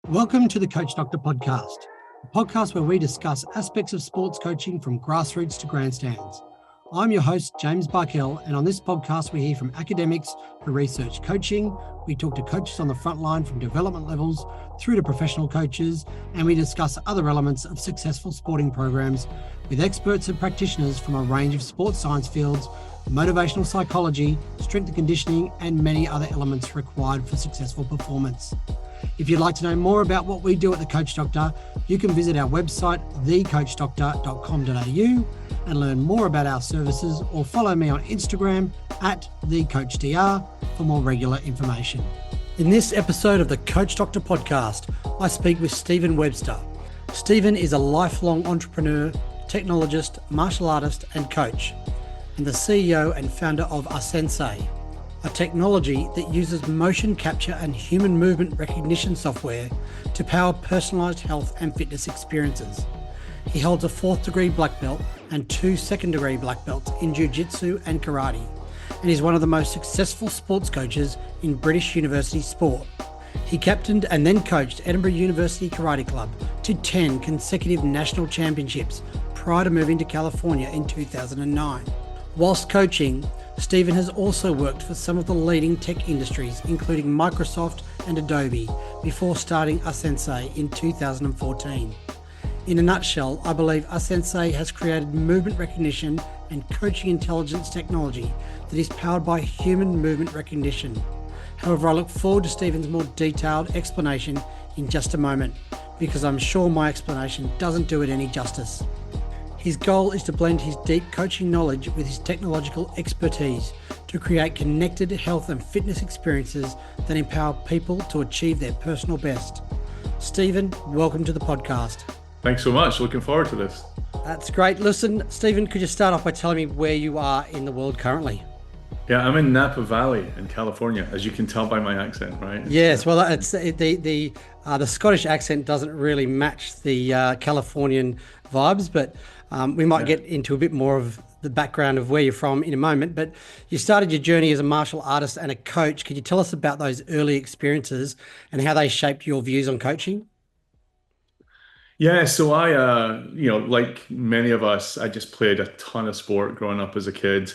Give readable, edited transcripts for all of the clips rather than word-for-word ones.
Welcome to the Coach Doctor podcast, a podcast where we discuss aspects of sports coaching from grassroots to grandstands. I'm your host, James Barkell, and on this podcast, we hear from academics who research coaching. We talk to coaches on the front line from development levels through to professional coaches, and we discuss other elements of successful sporting programs with experts and practitioners from a range of sports science fields, motivational psychology, strength and conditioning, and many other elements required for successful performance. If you'd like to know more about what we do at The Coach Doctor, you can visit our website, thecoachdoctor.com.au, and learn more about our services, or follow me on Instagram at thecoachdr for more regular information. In this episode of the Coach Doctor podcast, I speak with Steven Webster. Steven is a lifelong entrepreneur, technologist, martial artist, and coach, and the CEO and founder of ASENSEI, a technology that uses motion capture and human movement recognition software to power personalised health and fitness experiences. He holds a 4th degree black belt and 2 2nd degree black belts in Ju Jitsu and Karate, and is one of the most successful sports coaches in British university sport. He captained and then coached Edinburgh University Karate Club to 10 consecutive national championships prior to moving to California in 2009. Whilst coaching, Steven has also worked for some of the leading tech industries, including Microsoft and Adobe, before starting ASENSEI in 2014. In a nutshell, I believe ASENSEI has created movement recognition and coaching intelligence technology that is powered by human movement recognition. However, I look forward to Steven's more detailed explanation in just a moment, because I'm sure my explanation doesn't do it any justice. His goal is to blend his deep coaching knowledge with his technological expertise to create connected health and fitness experiences that empower people to achieve their personal best. Steven, welcome to the podcast. Thanks so much. Looking forward to this. That's great. Listen, Steven, could you start off by telling me where you are in the world currently? Yeah, I'm in Napa Valley in California, as you can tell by my accent, right? Yes, well, it's the Scottish accent doesn't really match the Californian vibes, but we might get into a bit more of the background of where you're from in a moment. But you started your journey as a martial artist and a coach. Could you tell us about those early experiences and how they shaped your views on coaching? Yeah, so I, like many of us, I just played a ton of sport growing up as a kid.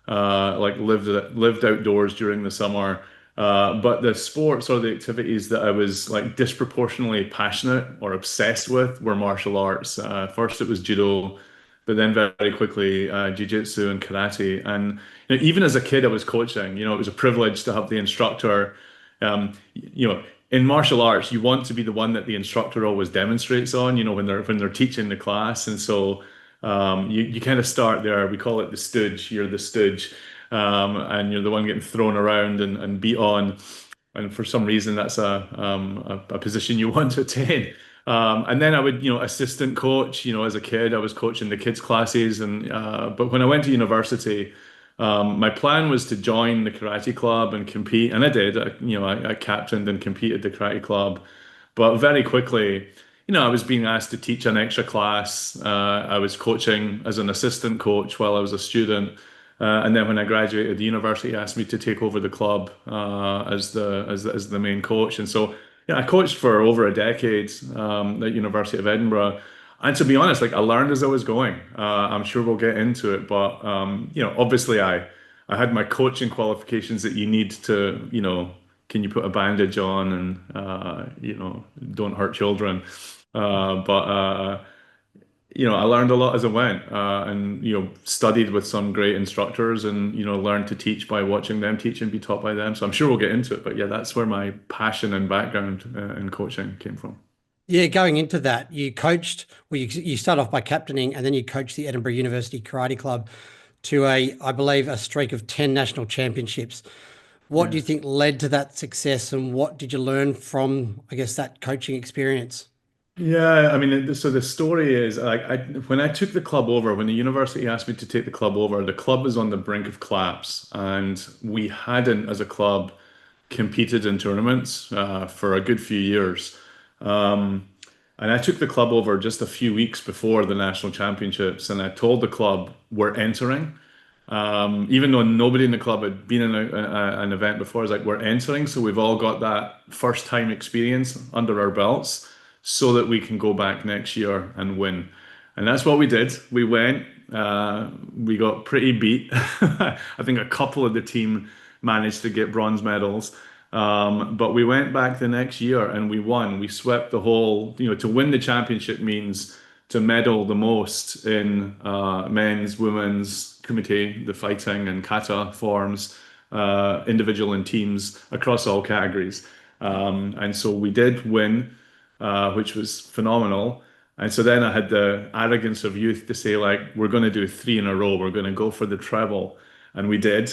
Lived outdoors during the summer. But the sports or the activities that I was like disproportionately passionate or obsessed with were martial arts. First it was judo, but then very quickly Ju Jitsu and Karate. And even as a kid, I was coaching. It was a privilege to have the instructor. In martial arts, you want to be the one that the instructor always demonstrates on. When they're teaching the class, and so you kind of start there. We call it the stooge. You're the stooge, and you're the one getting thrown around and beat on. And for some reason, that's a position you want to attain. And then I would, assistant coach. As a kid, I was coaching the kids' classes, and but when I went to university, my plan was to join the karate club and compete, and I did. I captained and competed the karate club, but very quickly, I was being asked to teach an extra class. I was coaching as an assistant coach while I was a student. And then when I graduated, the university asked me to take over the club as the main coach. And so, I coached for over a decade at University of Edinburgh. And to be honest, I learned as I was going. I'm sure we'll get into it, but obviously I had my coaching qualifications that you need to, can you put a bandage on and don't hurt children. I learned a lot as I went, and studied with some great instructors, and learned to teach by watching them teach and be taught by them. So I'm sure we'll get into it, but yeah, that's where my passion and background in coaching came from. Yeah, going into that, you coached, well, you started off by captaining, and then you coached the Edinburgh University Karate Club to I believe, a streak of 10 national championships. What do you think led to that success, and what did you learn from, I guess, that coaching experience? Yeah, I mean, so the story is when I took the club over, when the university asked me to take the club over, the club was on the brink of collapse, and we hadn't, as a club, competed in tournaments for a good few years. And I took the club over just a few weeks before the national championships, and I told the club we're entering. Even though nobody in the club had been in an event before, it's like we're entering, so we've all got that first time experience under our belts so that we can go back next year and win. And that's what we did. We went, we got pretty beat. I think a couple of the team managed to get bronze medals. But we went back the next year and we won. We swept the whole, to win the championship means to medal the most in men's, women's, kumite, the fighting and kata forms, individual and teams across all categories. And so we did win, which was phenomenal. And so then I had the arrogance of youth to say, like, we're going to do three in a row. We're going to go for the treble. And we did.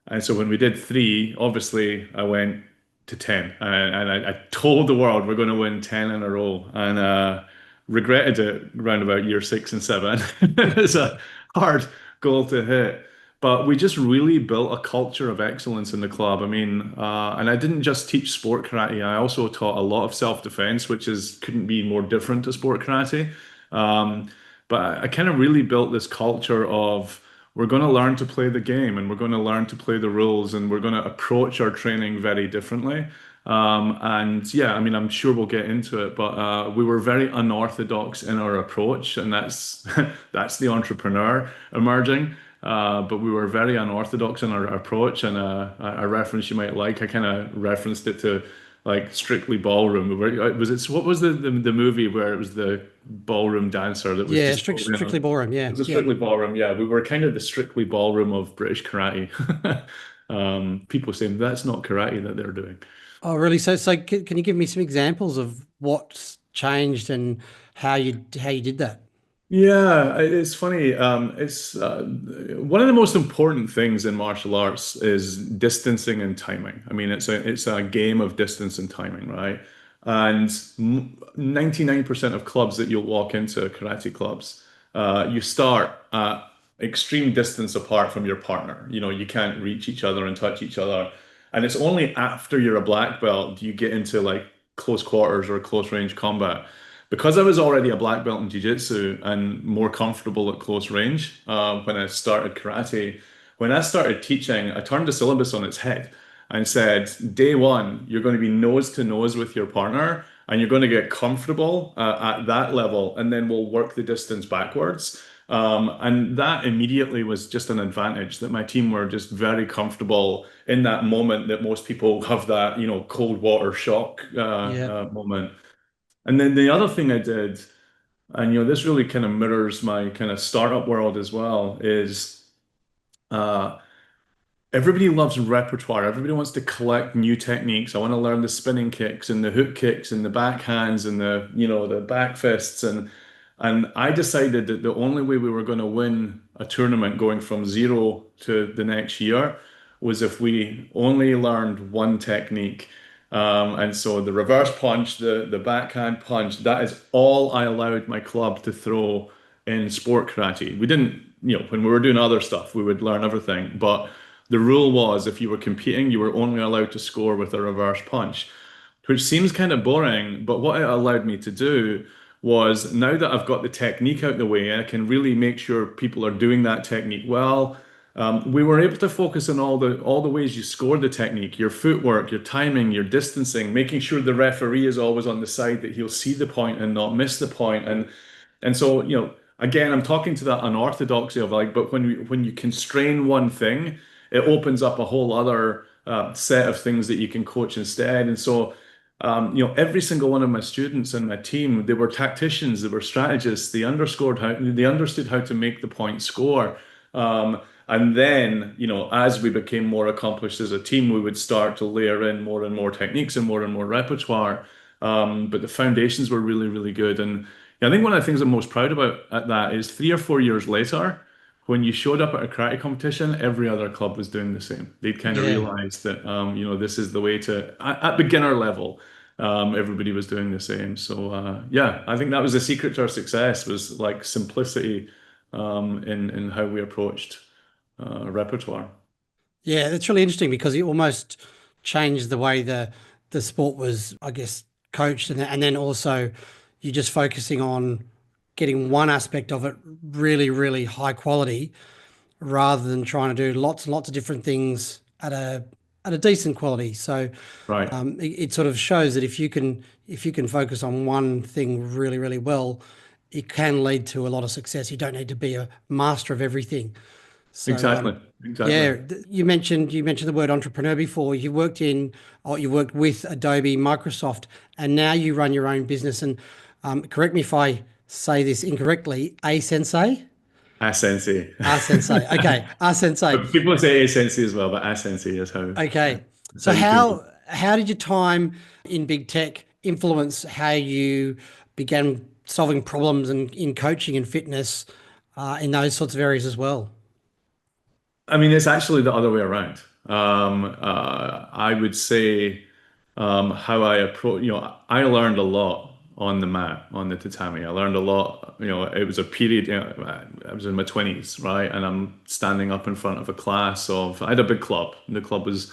And so when we did three, obviously I went to 10. And I told the world we're going to win 10 in a row. And regretted it around about year six and seven. It's a hard goal to hit. But we just really built a culture of excellence in the club. I mean, and I didn't just teach sport karate. I also taught a lot of self-defense, which is couldn't be more different to sport karate. Um, but I kind of really built this culture of we're going to learn to play the game and we're going to learn to play the rules and we're going to approach our training very differently. And yeah, I mean, I'm sure we'll get into it, but we were very unorthodox in our approach, and that's that's the entrepreneur emerging. But we were very unorthodox in our approach, and a reference you might like, I kind of referenced it to like Strictly Ballroom. Was it what was the movie where it was the ballroom dancer that was Yeah, just Strictly Ballroom. it Yeah, was a yeah. Strictly Ballroom. Yeah, we were kind of the Strictly Ballroom of British karate. People saying that's not karate that they're doing. Oh, really? So can you give me some examples of what's changed and how you did that? Yeah, it's funny. It's one of the most important things in martial arts is distancing and timing. I mean, it's a game of distance and timing, right? And 99% of clubs that you'll walk into, karate clubs, you start at extreme distance apart from your partner. You can't reach each other and touch each other. And it's only after you're a black belt do you get into like close quarters or close range combat. Because I was already a black belt in jiu-jitsu and more comfortable at close range when I started karate, when I started teaching, I turned the syllabus on its head and said, day one, you're going to be nose to nose with your partner and you're going to get comfortable at that level, and then we'll work the distance backwards. And that immediately was just an advantage that my team were just very comfortable in that moment that most people have that, cold water shock Yeah. moment. And then the other thing I did, and this really kind of mirrors my kind of startup world as well, is uh, everybody loves repertoire. Everybody wants to collect new techniques. I want to learn the spinning kicks and the hook kicks and the backhands and the back fists and I decided that the only way we were going to win a tournament going from zero to the next year was if we only learned one technique. And so the reverse punch, the backhand punch, that is all I allowed my club to throw in sport karate. We didn't, when we were doing other stuff, we would learn everything. But the rule was if you were competing, you were only allowed to score with a reverse punch, which seems kind of boring. But what it allowed me to do was now that I've got the technique out the way, I can really make sure people are doing that technique well. We were able to focus on all the ways you score the technique, your footwork, your timing, your distancing, making sure the referee is always on the side that he'll see the point and not miss the point. And so, again, I'm talking to that unorthodoxy of like, but when you constrain one thing, it opens up a whole other set of things that you can coach instead. And so, every single one of my students and my team, they were tacticians, they were strategists, they understood how to make the point score. And then, as we became more accomplished as a team, we would start to layer in more and more techniques and more repertoire. But the foundations were really, really good. And yeah, I think one of the things I'm most proud about at that is 3 or 4 years later, when you showed up at a karate competition, every other club was doing the same. They'd kind of Yeah. realized that, this is the way at beginner level, everybody was doing the same. So, yeah, I think that was the secret to our success was like simplicity, in how we approached, repertoire. Yeah, that's really interesting because it almost changed the way the sport was, I guess, coached, and then also you're just focusing on getting one aspect of it really, really high quality, rather than trying to do lots and lots of different things at a decent quality. So Right. it sort of shows that if you can focus on one thing really, really well, it can lead to a lot of success. You don't need to be a master of everything. So Exactly. Exactly. yeah, you mentioned the word entrepreneur before. You worked with Adobe, Microsoft, and now you run your own business. And correct me if I say this incorrectly. ASENSEI, ASENSEI. ASENSEI. Okay, ASENSEI. But people say ASENSEI as well, but ASENSEI Okay. is how So you feel. how did your time in big tech influence how you began solving problems in coaching and fitness in those sorts of areas as well? I mean, it's actually the other way around. I would say how I approach, I learned a lot on the mat, on the tatami. I learned a lot, it was a period, I was in my 20s, right? And I'm standing up in front of a class I had a big club. The club was,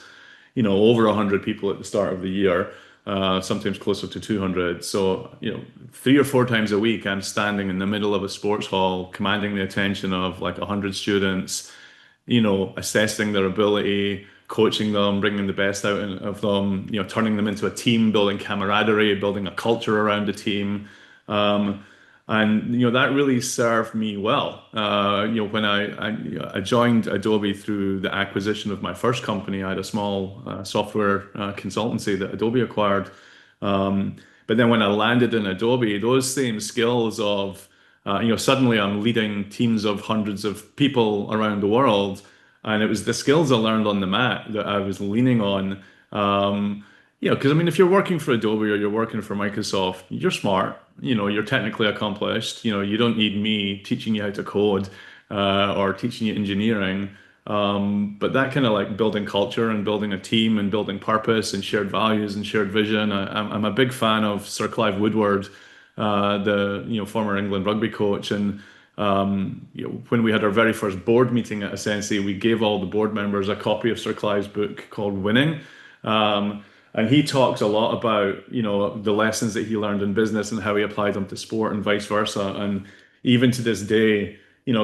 over 100 people at the start of the year, sometimes closer to 200. So, 3 or 4 times a week, I'm standing in the middle of a sports hall, commanding the attention of like 100 students, assessing their ability, coaching them, bringing the best out of them, turning them into a team, building camaraderie, building a culture around the team. Um, and that really served me well. When I joined Adobe through the acquisition of my first company, I had a small software consultancy that Adobe acquired. But then when I landed in Adobe, those same skills of suddenly I'm leading teams of hundreds of people around the world, and it was the skills I learned on the mat that I was leaning on. Because I mean, if you're working for Adobe or you're working for Microsoft, you're smart. You're technically accomplished. You don't need me teaching you how to code or teaching you engineering. But that kind of like building culture and building a team and building purpose and shared values and shared vision. I'm a big fan of Sir Clive Woodward, the former England rugby coach, and when we had our very first board meeting at Ascensi, we gave all the board members a copy of Sir Clive's book called Winning. And he talks a lot about, the lessons that he learned in business and how he applied them to sport and vice versa. And even to this day,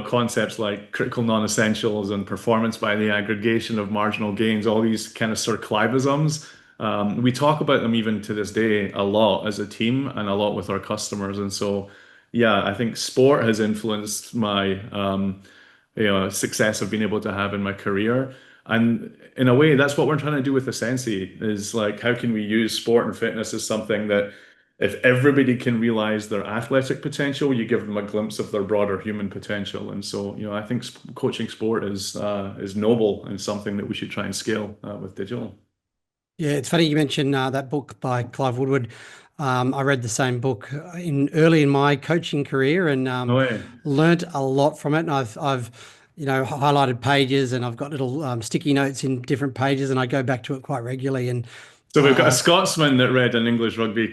concepts like critical non-essentials and performance by the aggregation of marginal gains, all these kind of Sir Cliveisms, we talk about them even to this day a lot as a team and a lot with our customers. And so, yeah, I think sport has influenced my success I've been able to have in my career. And in a way, that's what we're trying to do with the Sensi is like, how can we use sport and fitness as something that if everybody can realize their athletic potential, you give them a glimpse of their broader human potential. And so, I think coaching sport is noble and something that we should try and scale with digital. Yeah, it's funny you mentioned that book by Clive Woodward. I read the same book in early in my coaching career and No way. learnt a lot from it. And I've highlighted pages and I've got little sticky notes in different pages, and I go back to it quite regularly. And So we've got a Scotsman that read an English rugby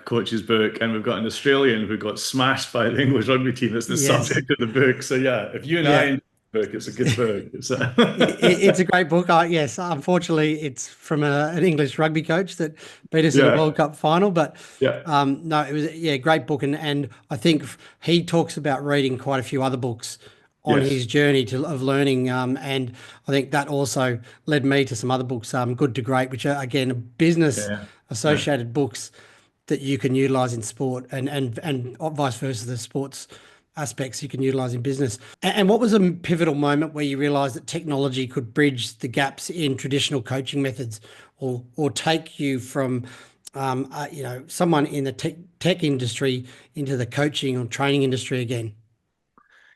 coach's book, and we've got an Australian who got smashed by the English rugby team. That's the yes, subject of the book. So yeah, if you and I yeah. enjoy the book, it's a good book. It's It's a great book. Yes, unfortunately, it's from an English rugby coach that beat us in a yeah, World Cup final. But yeah, no, it was great book, and I think he talks about reading quite a few other books on yes, his journey of learning, and I think that also led me to some other books, Good to Great, which are again business yeah, yeah. associated books that you can utilize in sport, and vice versa, the sports aspects you can utilize in business. And what was a pivotal moment where you realized that technology could bridge the gaps in traditional coaching methods, or take you from someone in the tech industry into the coaching or training industry again?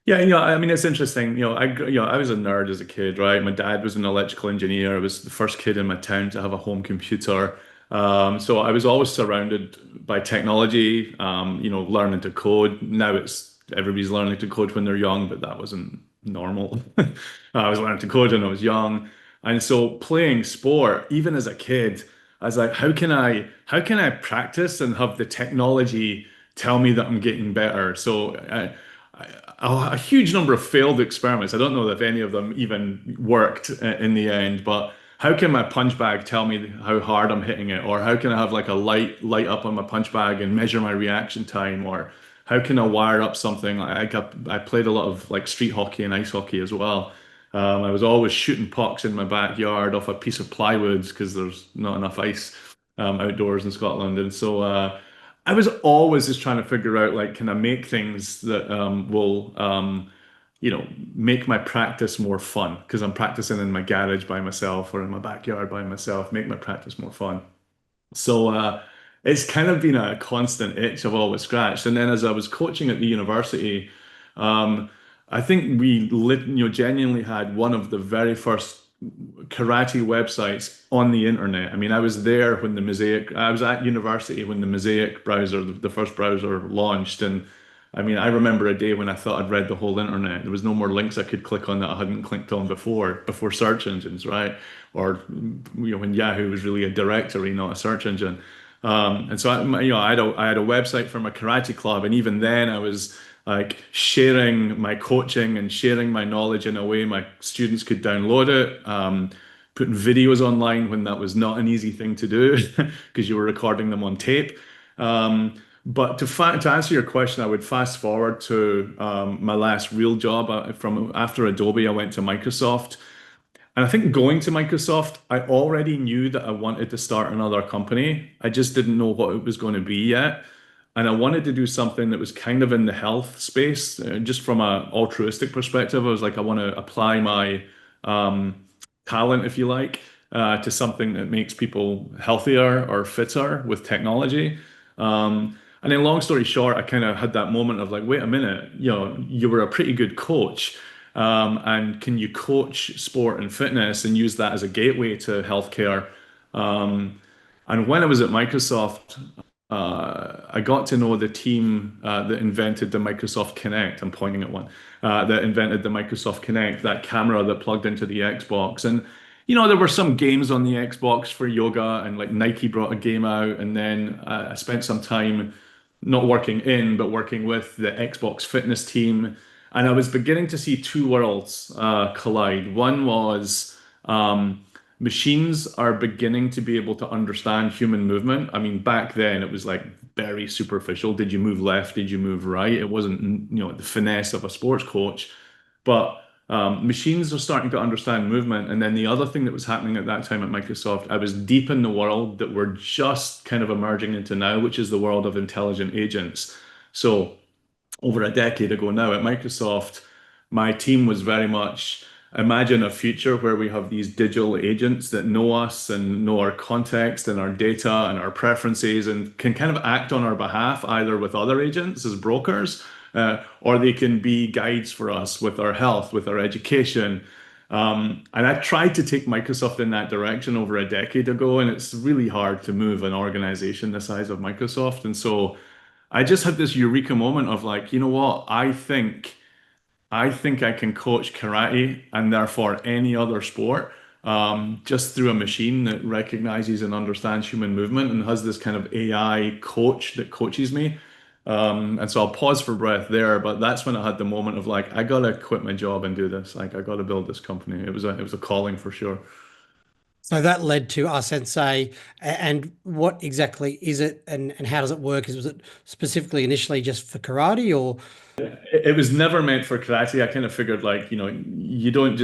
Yeah, I mean, it's interesting. I was a nerd as a kid, right? My dad was an electrical engineer. I was the first kid in my town to have a home computer. So I was always surrounded by technology, learning to code. Now it's everybody's learning to code when they're young, but that wasn't normal. I was learning to code when I was young. And so playing sport, even as a kid, I was like, how can I practice and have the technology tell me that I'm getting better? So a huge number of failed experiments. I don't know if any of them even worked in the end, but how can my punch bag tell me how hard I'm hitting it? Or how can I have like a light up on my punch bag and measure my reaction time? Or how can I wire up something? I played a lot of like street hockey and ice hockey as well. I was always shooting pucks in my backyard off a piece of plywood because there's not enough ice outdoors in Scotland. And so I was always just trying to figure out like, can I make things that will, make my practice more fun? Because I'm practicing in my garage by myself or in my backyard by myself, make my practice more fun. So it's kind of been a constant itch I've always scratched. And then as I was coaching at the university, um, I think genuinely had one of the very first karate websites on the internet. I mean, I was at university when the Mosaic browser, the first browser launched. And I mean, I remember a day when I thought I'd read the whole internet. There was no more links I could click on that I hadn't clicked on before search engines, right? Or when Yahoo was really a directory, not a search engine. And so I had a website for my karate club, and even then I was like sharing my coaching and sharing my knowledge in a way my students could download it. Putting videos online when that was not an easy thing to do because you were recording them on tape. But to answer your question, I would fast forward to my last real job from after Adobe. I went to Microsoft. And I think going to Microsoft, I already knew that I wanted to start another company. I just didn't know what it was going to be yet. And I wanted to do something that was kind of in the health space, just from an altruistic perspective. I was like, I want to apply my um, talent, if you like, to something that makes people healthier or fitter with technology. And then, long story short, I kind of had that moment of like, wait a minute, you were a pretty good coach. And can you coach sport and fitness and use that as a gateway to healthcare? Um, and when I was at Microsoft, I got to know the team that invented the Microsoft Kinect. I'm pointing at one that invented the Microsoft Kinect, that camera that plugged into the Xbox. And there were some games on the Xbox for yoga, and like Nike brought a game out. And then I spent some time not working in, but working with the Xbox fitness team. And I was beginning to see two worlds collide. One was machines are beginning to be able to understand human movement. I mean, back then it was like very superficial. Did you move left? Did you move right? It wasn't, the finesse of a sports coach. But machines are starting to understand movement. And then the other thing that was happening at that time at Microsoft, I was deep in the world that we're just kind of emerging into now, which is the world of intelligent agents. So over a decade ago now at Microsoft, my team was very much imagine a future where we have these digital agents that know us and know our context and our data and our preferences and can kind of act on our behalf, either with other agents as brokers, or they can be guides for us with our health, with our education. And I tried to take Microsoft in that direction over a decade ago, and it's really hard to move an organization the size of Microsoft. And so I just had this eureka moment of like, you know what? I think I can coach karate and therefore any other sport just through a machine that recognizes and understands human movement and has this kind of AI coach that coaches me. And so I'll pause for breath there, but that's when I had the moment of like, I gotta quit my job and do this. Like, I gotta build this company. It was a calling for sure. So that led to ASENSEI. And what exactly is it, and how does it work? Was it specifically initially just for karate, or? It was never meant for karate. I kind of figured like, you don't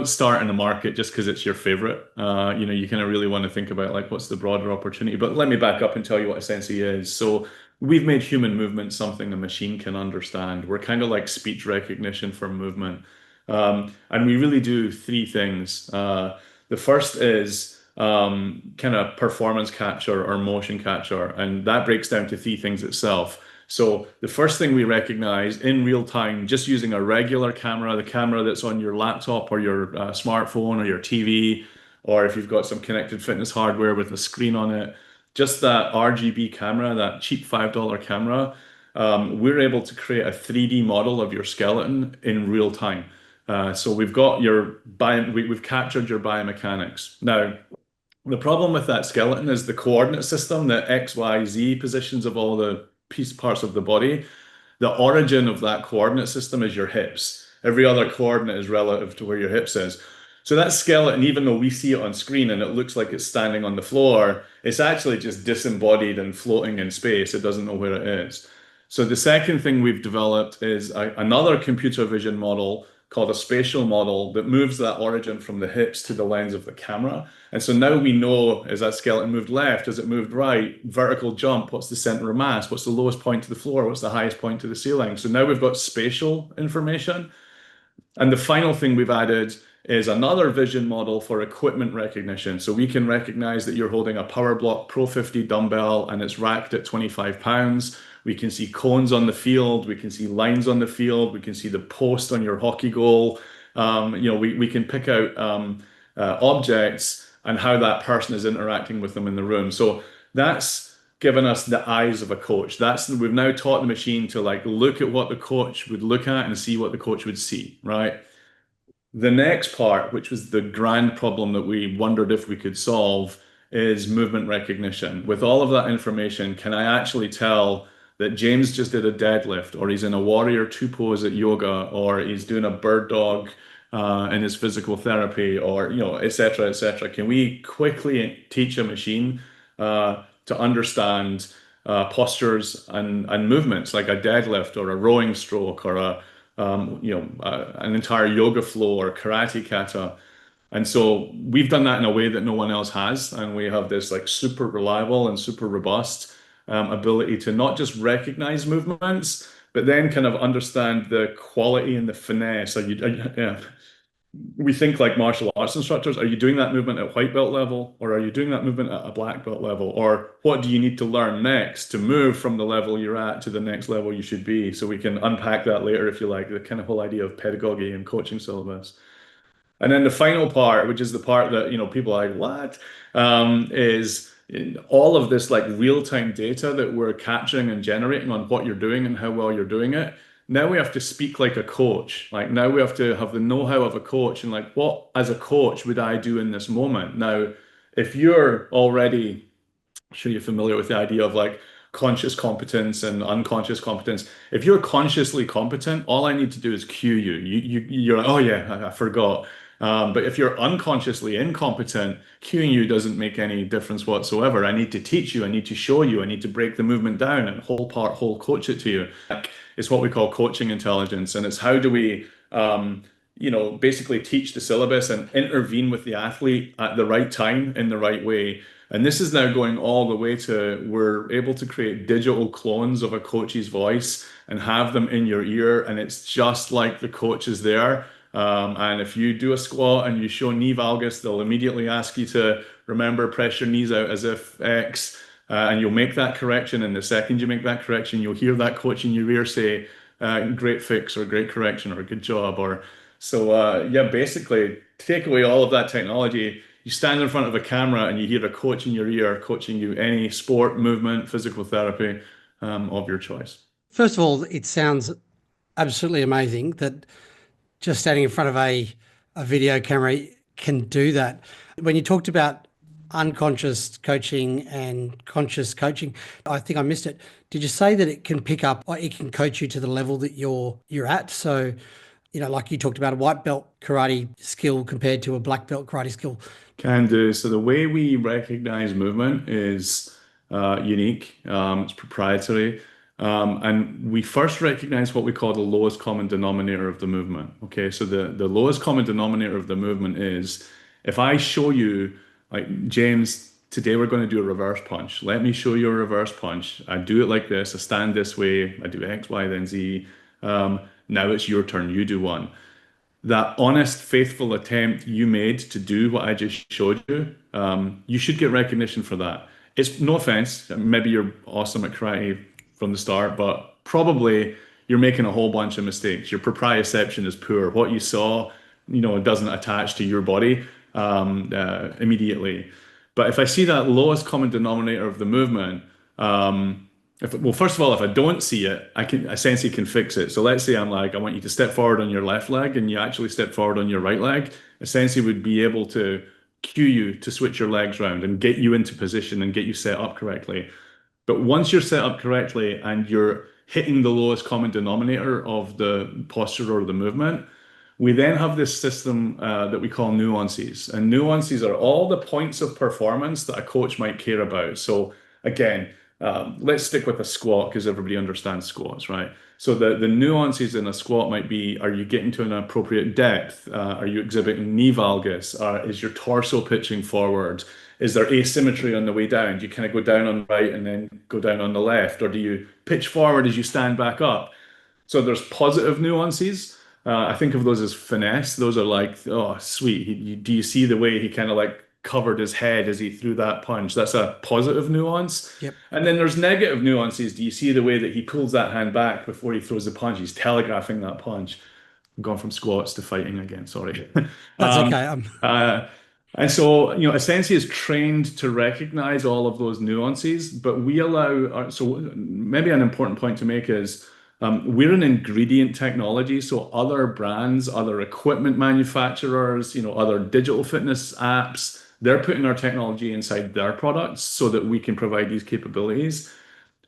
start in the market just because it's your favorite. You kind of really want to think about like what's the broader opportunity. But let me back up and tell you what Sensei is. So we've made human movement something a machine can understand. We're kind of like speech recognition for movement. And we really do three things. The first is kind of performance capture or motion capture, and that breaks down to three things itself. So the first thing we recognize in real time, just using a regular camera, the camera that's on your laptop or your smartphone or your TV, or if you've got some connected fitness hardware with a screen on it, just that RGB camera, that cheap $5 camera, we're able to create a 3D model of your skeleton in real time. So we've captured your biomechanics. Now, the problem with that skeleton is the coordinate system, the X, Y, Z positions of all the piece parts of the body. The origin of that coordinate system is your hips. Every other coordinate is relative to where your hips is. So that skeleton, even though we see it on screen and it looks like it's standing on the floor, it's actually just disembodied and floating in space. It doesn't know where it is. So the second thing we've developed is another computer vision model called a spatial model that moves that origin from the hips to the lens of the camera. And so now we know, is that skeleton moved left? Has it moved right? Vertical jump, what's the center of mass? What's the lowest point to the floor? What's the highest point to the ceiling? So now we've got spatial information. And the final thing we've added is another vision model for equipment recognition. So we can recognize that you're holding a Power Block Pro 50 dumbbell and it's racked at 25 pounds. We can see cones on the field. We can see lines on the field. We can see the post on your hockey goal. We can pick out objects and how that person is interacting with them in the room. So that's given us the eyes of a coach. We've now taught the machine to like look at what the coach would look at and see what the coach would see, right? The next part, which was the grand problem that we wondered if we could solve, is movement recognition. With all of that information, can I actually tell that James just did a deadlift, or he's in a warrior two pose at yoga, or he's doing a bird dog in his physical therapy, or et cetera, et cetera? Can we quickly teach a machine to understand postures and movements like a deadlift or a rowing stroke or an entire yoga flow or karate kata? And so we've done that in a way that no one else has, and we have this like super reliable and super robust ability to not just recognize movements, but then kind of understand the quality and the finesse. We think like martial arts instructors. Are you doing that movement at white belt level, or are you doing that movement at a black belt level? Or what do you need to learn next to move from the level you're at to the next level you should be? So we can unpack that later, if you like, the kind of whole idea of pedagogy and coaching syllabus. And then the final part, which is the part that, people are like, what? Is all of this like real-time data that we're capturing and generating on what you're doing and how well you're doing it. Now we have to speak like a coach. Like now we have to have the know-how of a coach, and like, what as a coach would I do in this moment? Now, if you're already, I'm sure you're familiar with the idea of like conscious competence and unconscious competence. If you're consciously competent, all I need to do is cue you. You're like, oh yeah, I forgot. But if you're unconsciously incompetent, cueing you doesn't make any difference whatsoever. I need to teach you. I need to show you. I need to break the movement down and whole coach it to you. It's what we call coaching intelligence, and it's how do we, basically teach the syllabus and intervene with the athlete at the right time in the right way. And this is now going all the way to we're able to create digital clones of a coach's voice and have them in your ear, and it's just like the coach is there. And if you do a squat and you show knee valgus, they'll immediately ask you to remember, press your knees out as if X, and you'll make that correction. And the second you make that correction, you'll hear that coach in your ear say, great fix or great correction or good job. Basically take away all of that technology. You stand in front of a camera and you hear a coach in your ear coaching you any sport, movement, physical therapy of your choice. First of all, it sounds absolutely amazing that just standing in front of a video camera can do that. When you talked about unconscious coaching and conscious coaching, I think I missed it. Did you say that it can pick up, or it can coach you to the level that you're at? So, like you talked about a white belt karate skill compared to a black belt karate skill. Can do. So the way we recognize movement is unique. It's proprietary. And we first recognize what we call the lowest common denominator of the movement. Okay, so the lowest common denominator of the movement is if I show you, like, James, today we're going to do a reverse punch. Let me show you a reverse punch. I do it like this. I stand this way. I do X, Y, then Z. Now it's your turn. You do one. That honest, faithful attempt you made to do what I just showed you, you should get recognition for that. It's no offense. Maybe you're awesome at karate from the start, but probably you're making a whole bunch of mistakes. Your proprioception is poor. What you saw, doesn't attach to your body immediately. But if I see that lowest common denominator of the movement, first of all, if I don't see it, I sensei can fix it. So let's say I'm like, I want you to step forward on your left leg, and you actually step forward on your right leg. A sensei would be able to cue you to switch your legs around and get you into position and get you set up correctly. But once you're set up correctly and you're hitting the lowest common denominator of the posture or the movement, we then have this system that we call nuances. And nuances are all the points of performance that a coach might care about. So again, let's stick with a squat because everybody understands squats, right? So the nuances in a squat might be, are you getting to an appropriate depth? Are you exhibiting knee valgus? Is your torso pitching forward? Is there asymmetry on the way down? Do you kind of go down on the right and then go down on the left? Or do you pitch forward as you stand back up? So there's positive nuances. I think of those as finesse. Those are like, oh, sweet. Do you see the way he kind of like covered his head as he threw that punch? That's a positive nuance. Yep. And then there's negative nuances. Do you see the way that he pulls that hand back before he throws the punch? He's telegraphing that punch. I'm going from squats to fighting again. Sorry. That's Um, okay. uh, and so, Essentially is trained to recognize all of those nuances, but we allow, so maybe an important point to make is we're an ingredient technology. So other brands, other equipment manufacturers, other digital fitness apps, they're putting our technology inside their products so that we can provide these capabilities.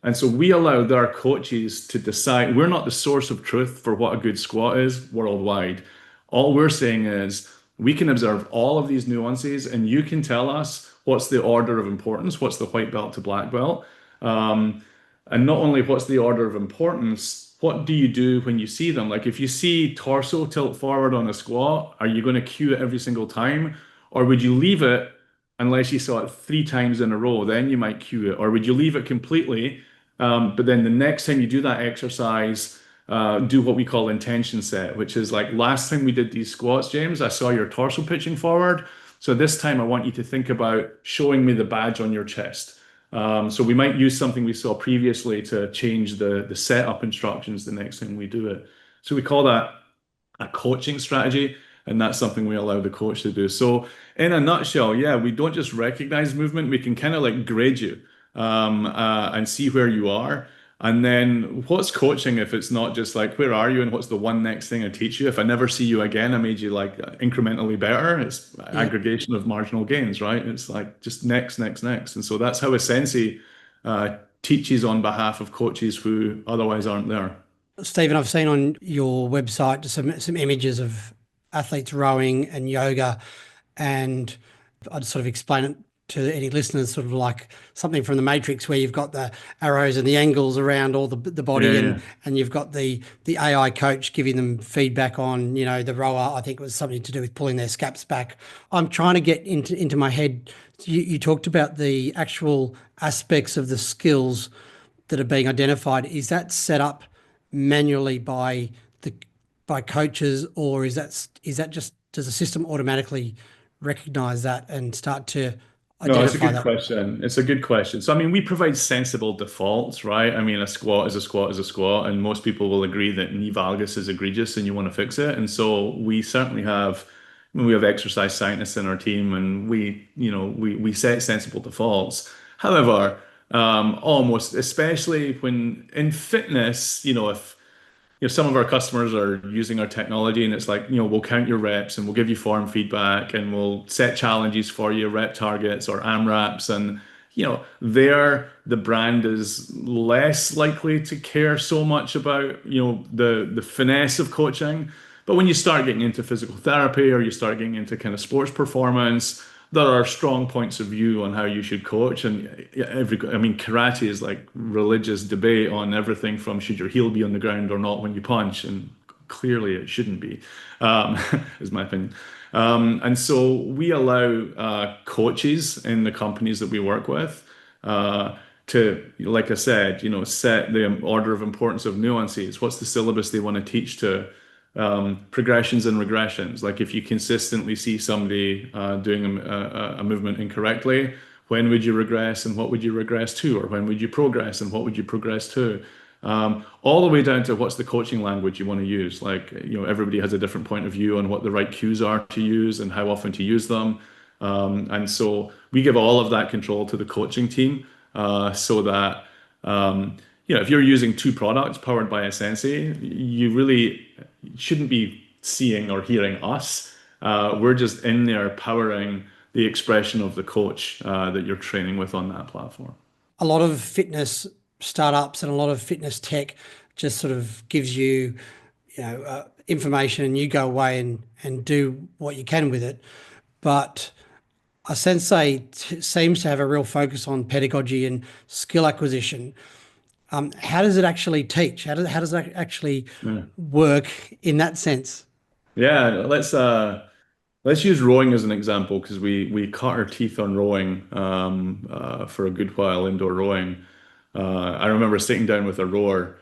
And so we allow their coaches to decide. We're not the source of truth for what a good squat is worldwide. All we're saying is we can observe all of these nuances and you can tell us what's the order of importance, what's the white belt to black belt. And not only what's the order of importance, what do you do when you see them? Like if you see torso tilt forward on a squat, are you going to cue it every single time? Or would you leave it unless you saw it 3 times in a row? Then you might cue it. Or would you leave it completely? But then the next time you do that exercise, do what we call intention set, which is like last time we did these squats, James, I saw your torso pitching forward. So this time I want you to think about showing me the badge on your chest. So we might use something we saw previously to change the setup instructions the next time we do it. So we call that a coaching strategy, and that's something we allow the coach to do. So in a nutshell, yeah, we don't just recognize movement, we can kind of like grade you and see where you are. And then what's coaching if it's not just like, where are you and what's the one next thing I teach you? If I never see you again, I made you like incrementally better. It's Yep. aggregation of marginal gains, right? It's like just next, next, next. And so that's how ASENSEI teaches on behalf of coaches who otherwise aren't there. Stephen, I've seen on your website just some images of athletes rowing and yoga, and I'd sort of explain it to any listeners, sort of like something from the Matrix, where you've got the arrows and the angles around all the Yeah, body, yeah. and you've got the AI coach giving them feedback on, the rower. I think it was something to do with pulling their scaps back. I'm trying to get into my head. You talked about the actual aspects of the skills that are being identified. Is that set up manually the by coaches, or is that just, does the system automatically recognize that and start to No, it's a identify good that? question. It's a good question. So, I mean, we provide sensible defaults, right? I mean, a squat is a squat is a squat, and most people will agree that knee valgus is egregious and you want to fix it. And so we certainly have, I mean, we have exercise scientists in our team, and we set sensible defaults. However, almost, especially when in fitness, if some of our customers are using our technology and it's like, we'll count your reps and we'll give you form feedback and we'll set challenges for you, rep targets or AMRAPs. And, there the brand is less likely to care so much about, the finesse of coaching. But when you start getting into physical therapy or you start getting into kind of sports performance, there are strong points of view on how you should coach. And yeah, I mean, karate is like religious debate on everything from should your heel be on the ground or not when you punch, and clearly it shouldn't be, um, is my opinion. And so we allow coaches in the companies that we work with to, like I said, set the order of importance of nuances. What's the syllabus they want to teach to? Progressions and regressions. Like if you consistently see somebody doing a movement incorrectly, when would you regress and what would you regress to? Or when would you progress and what would you progress to? All the way down to what's the coaching language you want to use. Like, everybody has a different point of view on what the right cues are to use and how often to use them. And so we give all of that control to the coaching team so that if you're using two products powered by a Sensei, you really shouldn't be seeing or hearing us. We're just in there powering the expression of the coach that you're training with on that platform. A lot of fitness startups and a lot of fitness tech just sort of gives you, information, and you go away and do what you can with it. But Sensei seems to have a real focus on pedagogy and skill acquisition. How does it actually teach? How does that actually Yeah. work in that sense? Yeah, let's use rowing as an example because we cut our teeth on rowing for a good while, indoor rowing. I remember sitting down with a rower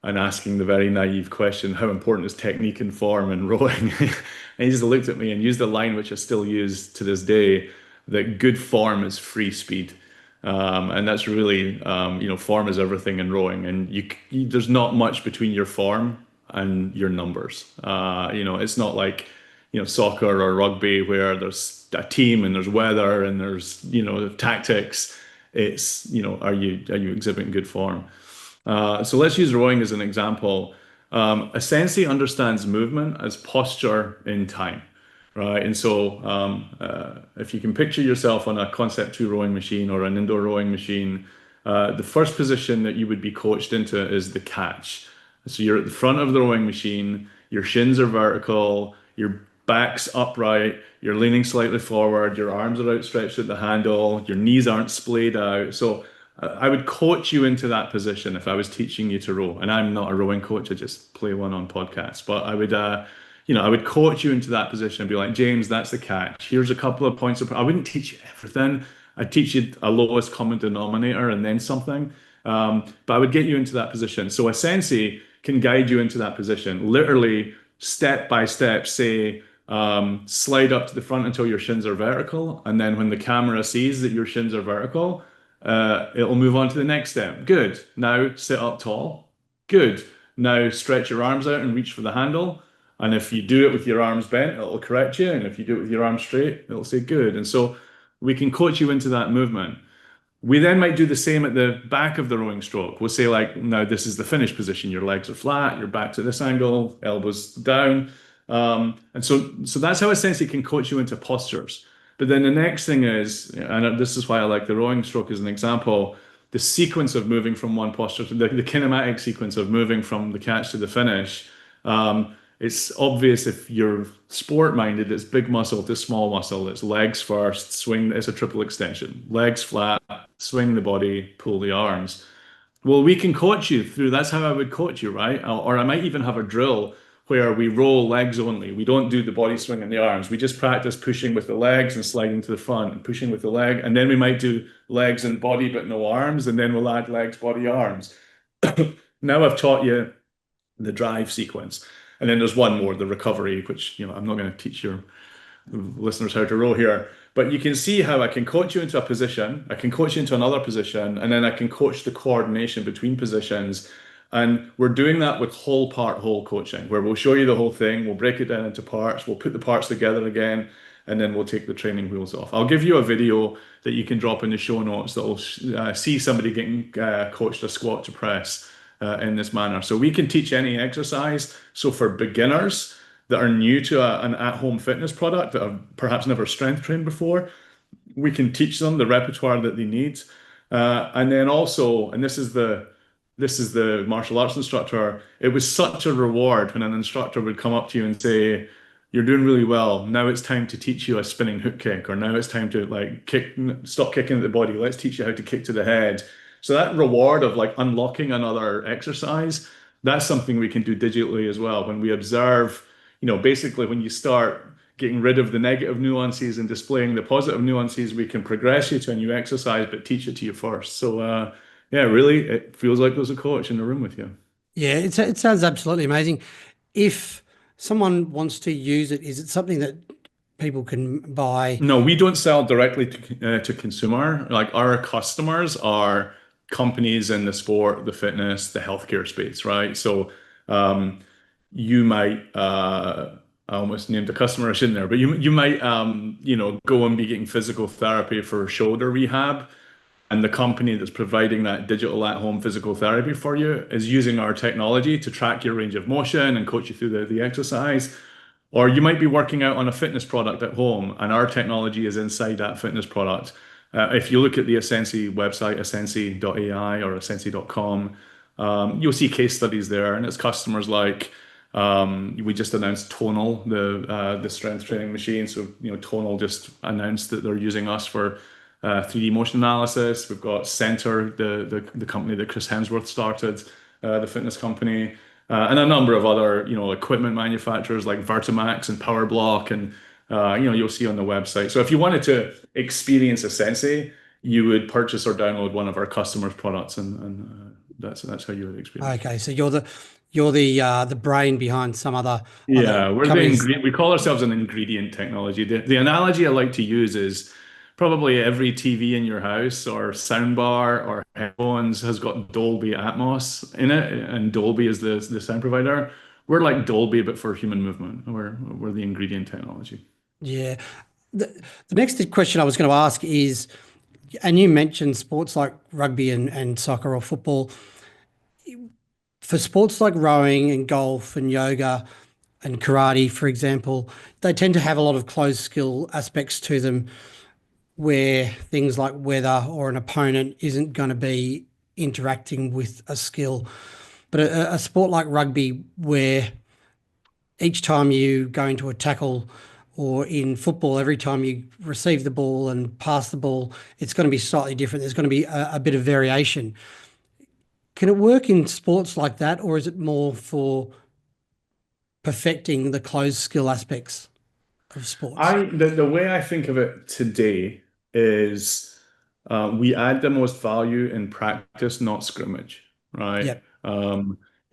and asking the very naive question, how important is technique and form in rowing? And he just looked at me and used a line which I still use to this day, that good form is free speed. And that's really, form is everything in rowing, and there's not much between your form and your numbers. It's not like, soccer or rugby where there's a team and there's weather and there's, tactics. It's, are you exhibiting good form? So let's use rowing as an example. A sensei understands movement as posture in time, right? And so if you can picture yourself on a Concept 2 rowing machine or an indoor rowing machine, the first position that you would be coached into is the catch. So you're at the front of the rowing machine, your shins are vertical, your back's upright, you're leaning slightly forward, your arms are outstretched at the handle, your knees aren't splayed out. So I would coach you into that position if I was teaching you to row. And I'm not a rowing coach, I just play one on podcasts. But I would coach you into that position and be like, James, that's the catch. Here's a couple of points of, I wouldn't teach you everything. I'd teach you a lowest common denominator and then something. But I would get you into that position. So a sensei can guide you into that position, literally step by step, say, slide up to the front until your shins are vertical. And then when the camera sees that your shins are vertical, it'll move on to the next step. Good. Now sit up tall. Good. Now stretch your arms out and reach for the handle. And if you do it with your arms bent, it'll correct you. And if you do it with your arms straight, it'll say good. And so we can coach you into that movement. We then might do the same at the back of the rowing stroke. We'll say, like, now this is the finish position. Your legs are flat, your back's at this angle, elbows down. And so that's how a sensei can coach you into postures. But then the next thing is, and this is why I like the rowing stroke as an example, the sequence of moving from one posture to the kinematic sequence of moving from the catch to the finish. It's obvious if you're sport minded, it's big muscle to small muscle. It's legs first, swing, it's a triple extension. Legs flat, swing the body, pull the arms. Well, we can coach you through, that's how I would coach you, right? Or I might even have a drill where we roll legs only. We don't do the body swing and the arms. We just practice pushing with the legs and sliding to the front and pushing with the leg. And then we might do legs and body, but no arms. And then we'll add legs, body, arms. Now I've taught you the drive sequence. And then there's one more, the recovery, which, I'm not going to teach your listeners how to row here. But you can see how I can coach you into a position, I can coach you into another position, and then I can coach the coordination between positions. And we're doing that with whole part, whole coaching, where we'll show you the whole thing, we'll break it down into parts, we'll put the parts together again, and then we'll take the training wheels off. I'll give you a video that you can drop in the show notes that will see somebody getting coached a squat to press in this manner. So we can teach any exercise. So for beginners that are new to an at-home fitness product that have perhaps never strength trained before, we can teach them the repertoire that they need. And then also, and this is the martial arts instructor, it was such a reward when an instructor would come up to you and say, you're doing really well. Now it's time to teach you a spinning hook kick, or now it's time to stop kicking at the body. Let's teach you how to kick to the head. So that reward of like unlocking another exercise, that's something we can do digitally as well. When we observe, basically when you start getting rid of the negative nuances and displaying the positive nuances, we can progress you to a new exercise, but teach it to you first. So yeah, really, it feels like there's a coach in the room with you. Yeah, it sounds absolutely amazing. If someone wants to use it, is it something that people can buy? No, we don't sell directly to consumer. Like our customers are companies in the sport, the fitness, the healthcare space, right? So you might I almost named a customer I shouldn't there, but you might go and be getting physical therapy for shoulder rehab, and the company that's providing that digital at-home physical therapy for you is using our technology to track your range of motion and coach you through the exercise. Or you might be working out on a fitness product at home, and our technology is inside that fitness product. If you look at the ASENSEI website, asensei.ai or asensei.com, you'll see case studies there, and it's customers like We just announced Tonal, the strength training machine. So, Tonal just announced that they're using us for 3D motion analysis. We've got Center, the company that Chris Hemsworth started, the fitness company, and a number of other, equipment manufacturers like Vertimax and PowerBlock, and you'll see on the website. So if you wanted to experience a sensei, you would purchase or download one of our customers' products, and that's how you would experience it. Okay, so you're the brain behind some other Yeah, companies. we call ourselves an ingredient technology. The analogy I like to use is probably every TV in your house or soundbar or headphones has got Dolby Atmos in it, and Dolby is the sound provider. We're like Dolby, but for human movement. We're the ingredient technology. Yeah. The next question I was going to ask is, and you mentioned sports like rugby and soccer or football. For sports like rowing and golf and yoga and karate, for example, they tend to have a lot of closed skill aspects to them where things like weather or an opponent isn't going to be interacting with a skill. But a sport like rugby, where each time you go into a tackle, or in football, every time you receive the ball and pass the ball, it's going to be slightly different. There's going to be a bit of variation. Can it work in sports like that, or is it more for perfecting the closed skill aspects of sports? The way I think of it today is we add the most value in practice, not scrimmage, right? Yep.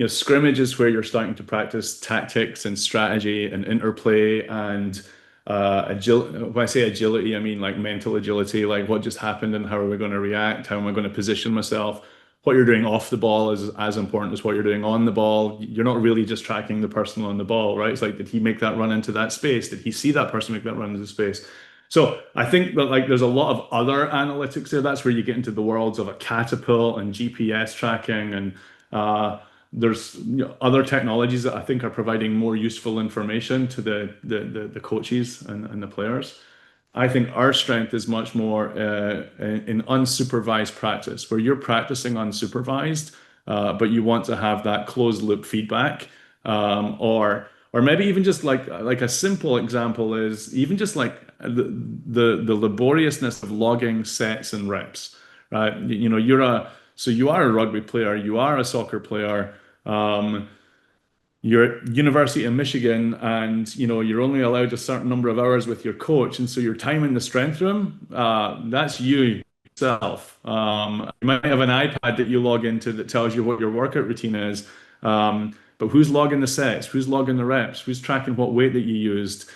Scrimmage is where you're starting to practice tactics and strategy and interplay and agility. When I say agility, I mean like mental agility, like what just happened and how are we going to react? How am I going to position myself? What you're doing off the ball is as important as what you're doing on the ball. You're not really just tracking the person on the ball, right? It's like, did he make that run into that space? Did he see that person make that run into space? So I think that like there's a lot of other analytics there. That's where you get into the worlds of a catapult and GPS tracking, and there's other technologies that I think are providing more useful information to the coaches and the players. I think our strength is much more in unsupervised practice, where you're practicing unsupervised, but you want to have that closed loop feedback, or maybe even just like a simple example is even just like the laboriousness of logging sets and reps, right? You are a rugby player, you are a soccer player. You're at University of Michigan, and you're only allowed a certain number of hours with your coach, and so your time in the strength room, that's you yourself. You might have an iPad that you log into that tells you what your workout routine is, but who's logging the sets? Who's logging the reps? Who's tracking what weight that you used?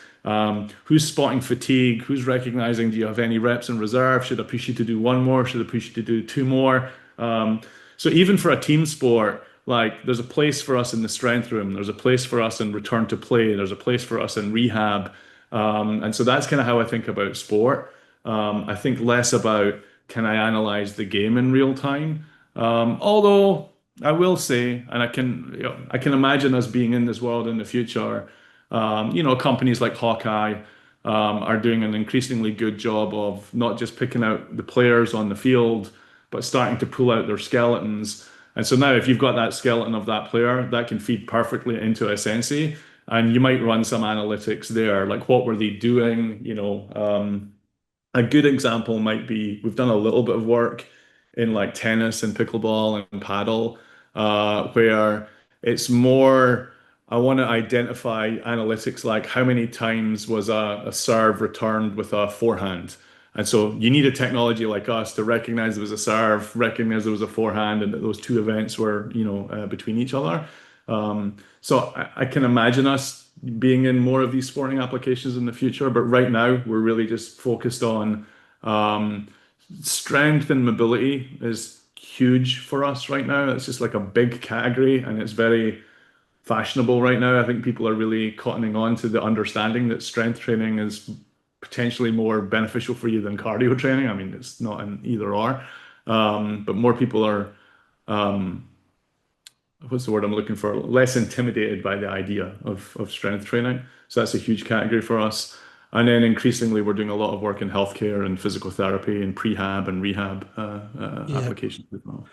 Who's spotting fatigue? Who's recognizing, do you have any reps in reserve? Should I push you to do one more? Should I push you to do two more? So even for a team sport, like there's a place for us in the strength room, there's a place for us in return to play, there's a place for us in rehab. And so that's kind of how I think about sport. I think less about can I analyze the game in real time. Although I will say, and I can imagine us being in this world in the future. Companies like Hawkeye are doing an increasingly good job of not just picking out the players on the field, but starting to pull out their skeletons. And so now, if you've got that skeleton of that player, that can feed perfectly into a sensei, and you might run some analytics there, like what were they doing? A good example might be we've done a little bit of work in like tennis and pickleball and paddle, where it's more. I want to identify analytics like how many times was a serve returned with a forehand. And so you need a technology like us to recognize there was a serve, recognize there was a forehand, and that those two events were, between each other. So I can imagine us being in more of these sporting applications in the future, but right now we're really just focused on strength and mobility is huge for us right now. It's just like a big category, and it's very fashionable right now. I think people are really cottoning on to the understanding that strength training is potentially more beneficial for you than cardio training. I mean, it's not an either or, but more people are, what's the word I'm looking for? Less intimidated by the idea of strength training. So that's a huge category for us. And then increasingly, we're doing a lot of work in healthcare and physical therapy and prehab and rehab Yeah. applications as well.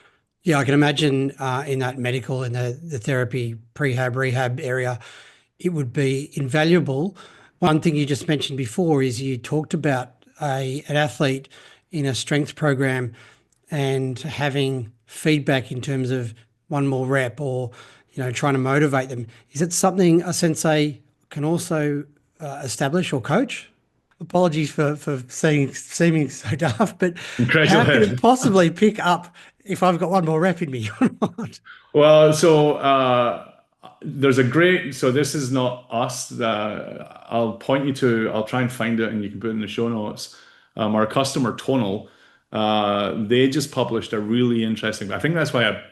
Yeah, I can imagine in that medical and the therapy, prehab, rehab area, it would be invaluable. One thing you just mentioned before is you talked about an athlete in a strength program and having feedback in terms of one more rep or, trying to motivate them. Is it something a sensei can also establish or coach? Apologies for seeming so daft, but Go how can it ahead. possibly pick up if I've got one more rep in me or not? Well, so there's a great, so this is not us. I'll point you to, I'll try and find it and you can put it in the show notes. Our customer Tonal, they just published a really interesting, I think that's why I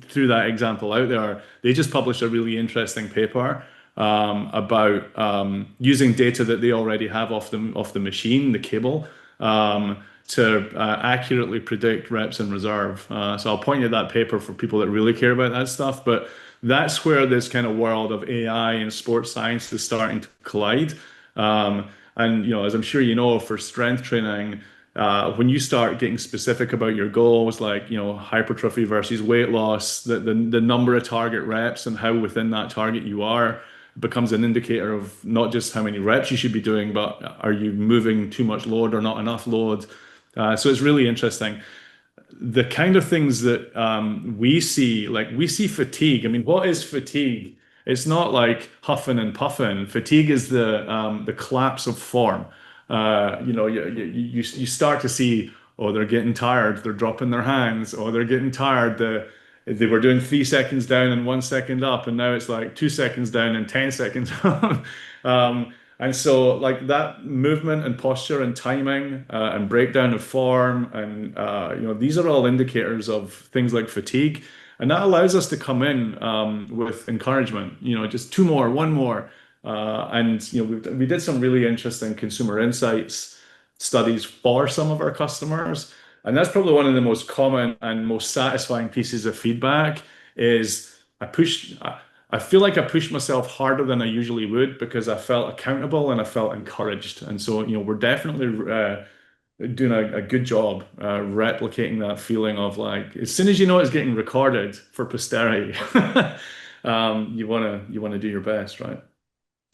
threw that example out there. They just published a really interesting paper about using data that they already have off the machine, the cable, to accurately predict reps in reserve. So I'll point you to that paper for people that really care about that stuff. But that's where this kind of world of AI and sports science is starting to collide. And as I'm sure you know, for strength training, when you start getting specific about your goals, like hypertrophy versus weight loss, the number of target reps and how within that target you are becomes an indicator of not just how many reps you should be doing, but are you moving too much load or not enough load? So it's really interesting. The kind of things that we see, like we see fatigue. I mean, what is fatigue? It's not like huffing and puffing. Fatigue is the collapse of form. You start to see, oh, they're getting tired. They're dropping their hands. Oh, they're getting tired. They were doing 3 seconds down and 1 second up, and now it's like 2 seconds down and 10 seconds up. And so, like that movement and posture and timing and breakdown of form, and these are all indicators of things like fatigue, and that allows us to come in with encouragement. Just two more, one more, and we did some really interesting consumer insights studies for some of our customers, and that's probably one of the most common and most satisfying pieces of feedback. Is I feel like I pushed myself harder than I usually would because I felt accountable and I felt encouraged. And so, we're definitely doing a good job replicating that feeling of like, as soon as you know it's getting recorded for posterity, you wanna do your best, right?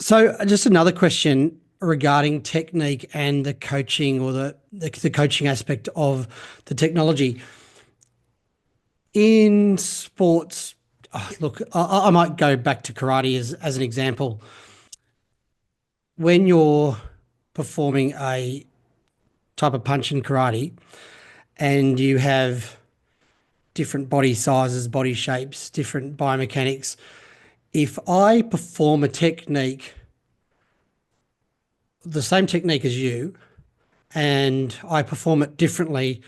So, just another question regarding technique and the coaching or the coaching aspect of the technology in sports. Look, I might go back to karate as an example. When you're performing a type of punch in karate and you have different body sizes, body shapes, different biomechanics, if I perform a technique, the same technique as you, and I perform it differently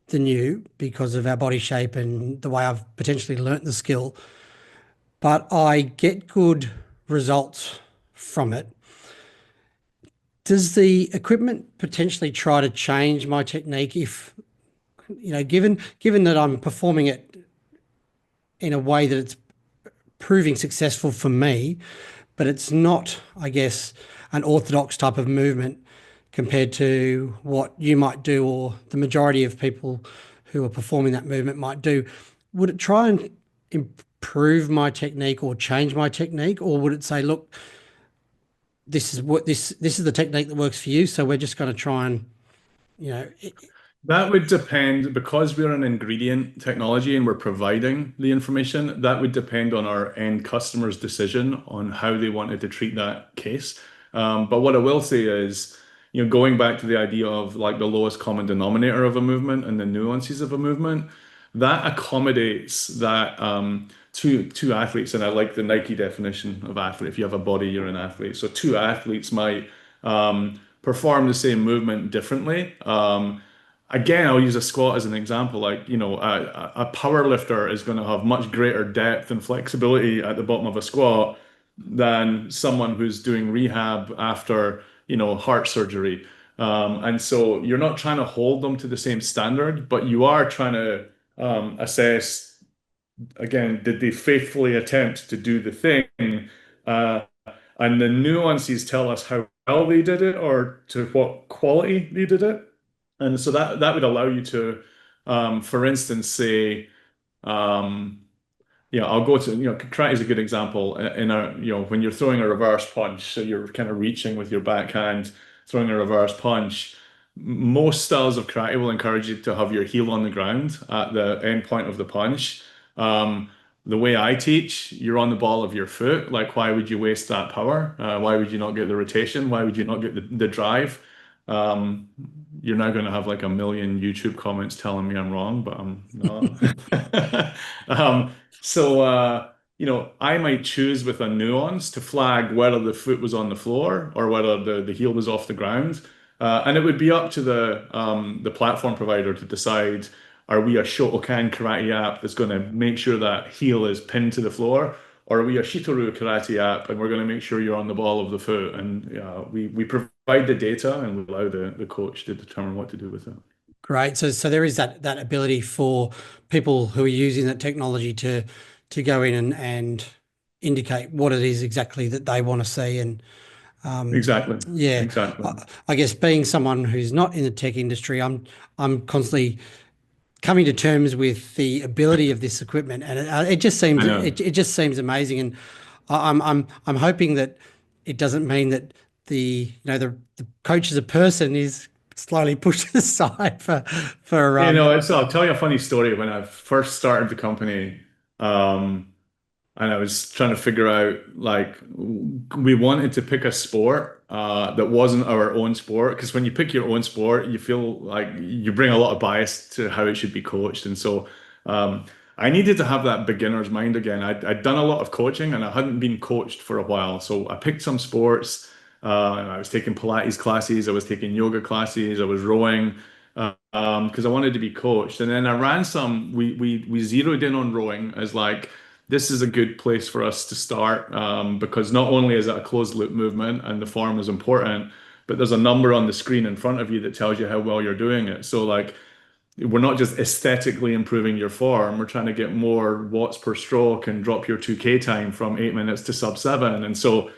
than you because of our body shape and the way I've potentially learnt the skill, but I get good results from it. Does the equipment potentially try to change my technique if, given that I'm performing it in a way that it's proving successful for me, but it's not, I guess, an orthodox type of movement compared to what you might do or the majority of people who are performing that movement might do. Would it try and improve my technique or change my technique, or would it say, look, this is the technique that works for you, so we're just going to try and, you know, That would depend because we're an ingredient technology and we're providing the information. That would depend on our end customer's decision on how they wanted to treat that case. But what I will say is, going back to the idea of like the lowest common denominator of a movement and the nuances of a movement, that accommodates that two athletes. And I like the Nike definition of athlete. If you have a body, you're an athlete. So two athletes might perform the same movement differently. Again, I'll use a squat as an example. Like, a power lifter is going to have much greater depth and flexibility at the bottom of a squat than someone who's doing rehab after, heart surgery. And so you're not trying to hold them to the same standard, but you are trying to assess, again, did they faithfully attempt to do the thing? Uh, and the nuances tell us how well they did it or to what quality they did it. And so that would allow you to For instance, say, um, I'll go to, karate is a good example. When you're throwing a reverse punch, so you're kind of reaching with your backhand, throwing a reverse punch. Most styles of karate will encourage you to have your heel on the ground at the end point of the punch. Um, the way I teach, you're on the ball of your foot. Like, why would you waste that power? Why would you not get the rotation? Why would you not get the drive? Um, you're now going to have like a million YouTube comments telling me I'm wrong, but I'm not. I might choose with a nuance to flag whether the foot was on the floor or whether the heel was off the ground. And it would be up to the platform provider to decide, are we a Shotokan karate app that's going to make sure that heel is pinned to the floor? Or are we a Shitoru karate app and we're going to make sure you're on the ball of the foot? And we provide the data and we allow the coach to determine what to do with it. Great. So there is that ability for people who are using that technology to go in and indicate what it is exactly that they want to see. And Exactly. yeah, Exactly. I guess being someone who's not in the tech industry, I'm constantly coming to terms with the ability of this equipment, and it just seems I know. it just seems amazing. And I'm hoping that it doesn't mean that the coach as a person is slowly pushed to the side for I'll tell you a funny story. When I first started the company, um, and I was trying to figure out like we wanted to pick a sport that wasn't our own sport because when you pick your own sport, you feel like you bring a lot of bias to how it should be coached, and so I needed to have that beginner's mind again. I'd done a lot of coaching and I hadn't been coached for a while, so I picked some sports. And I was taking Pilates classes, I was taking yoga classes, I was rowing because I wanted to be coached. And then I ran some. We zeroed in on rowing as like this is a good place for us to start because not only is it a closed loop movement and the form is important, but there's a number on the screen in front of you that tells you how well you're doing it. So like we're not just aesthetically improving your form, we're trying to get more watts per stroke and drop your 2K time from 8 minutes to sub 7. And so,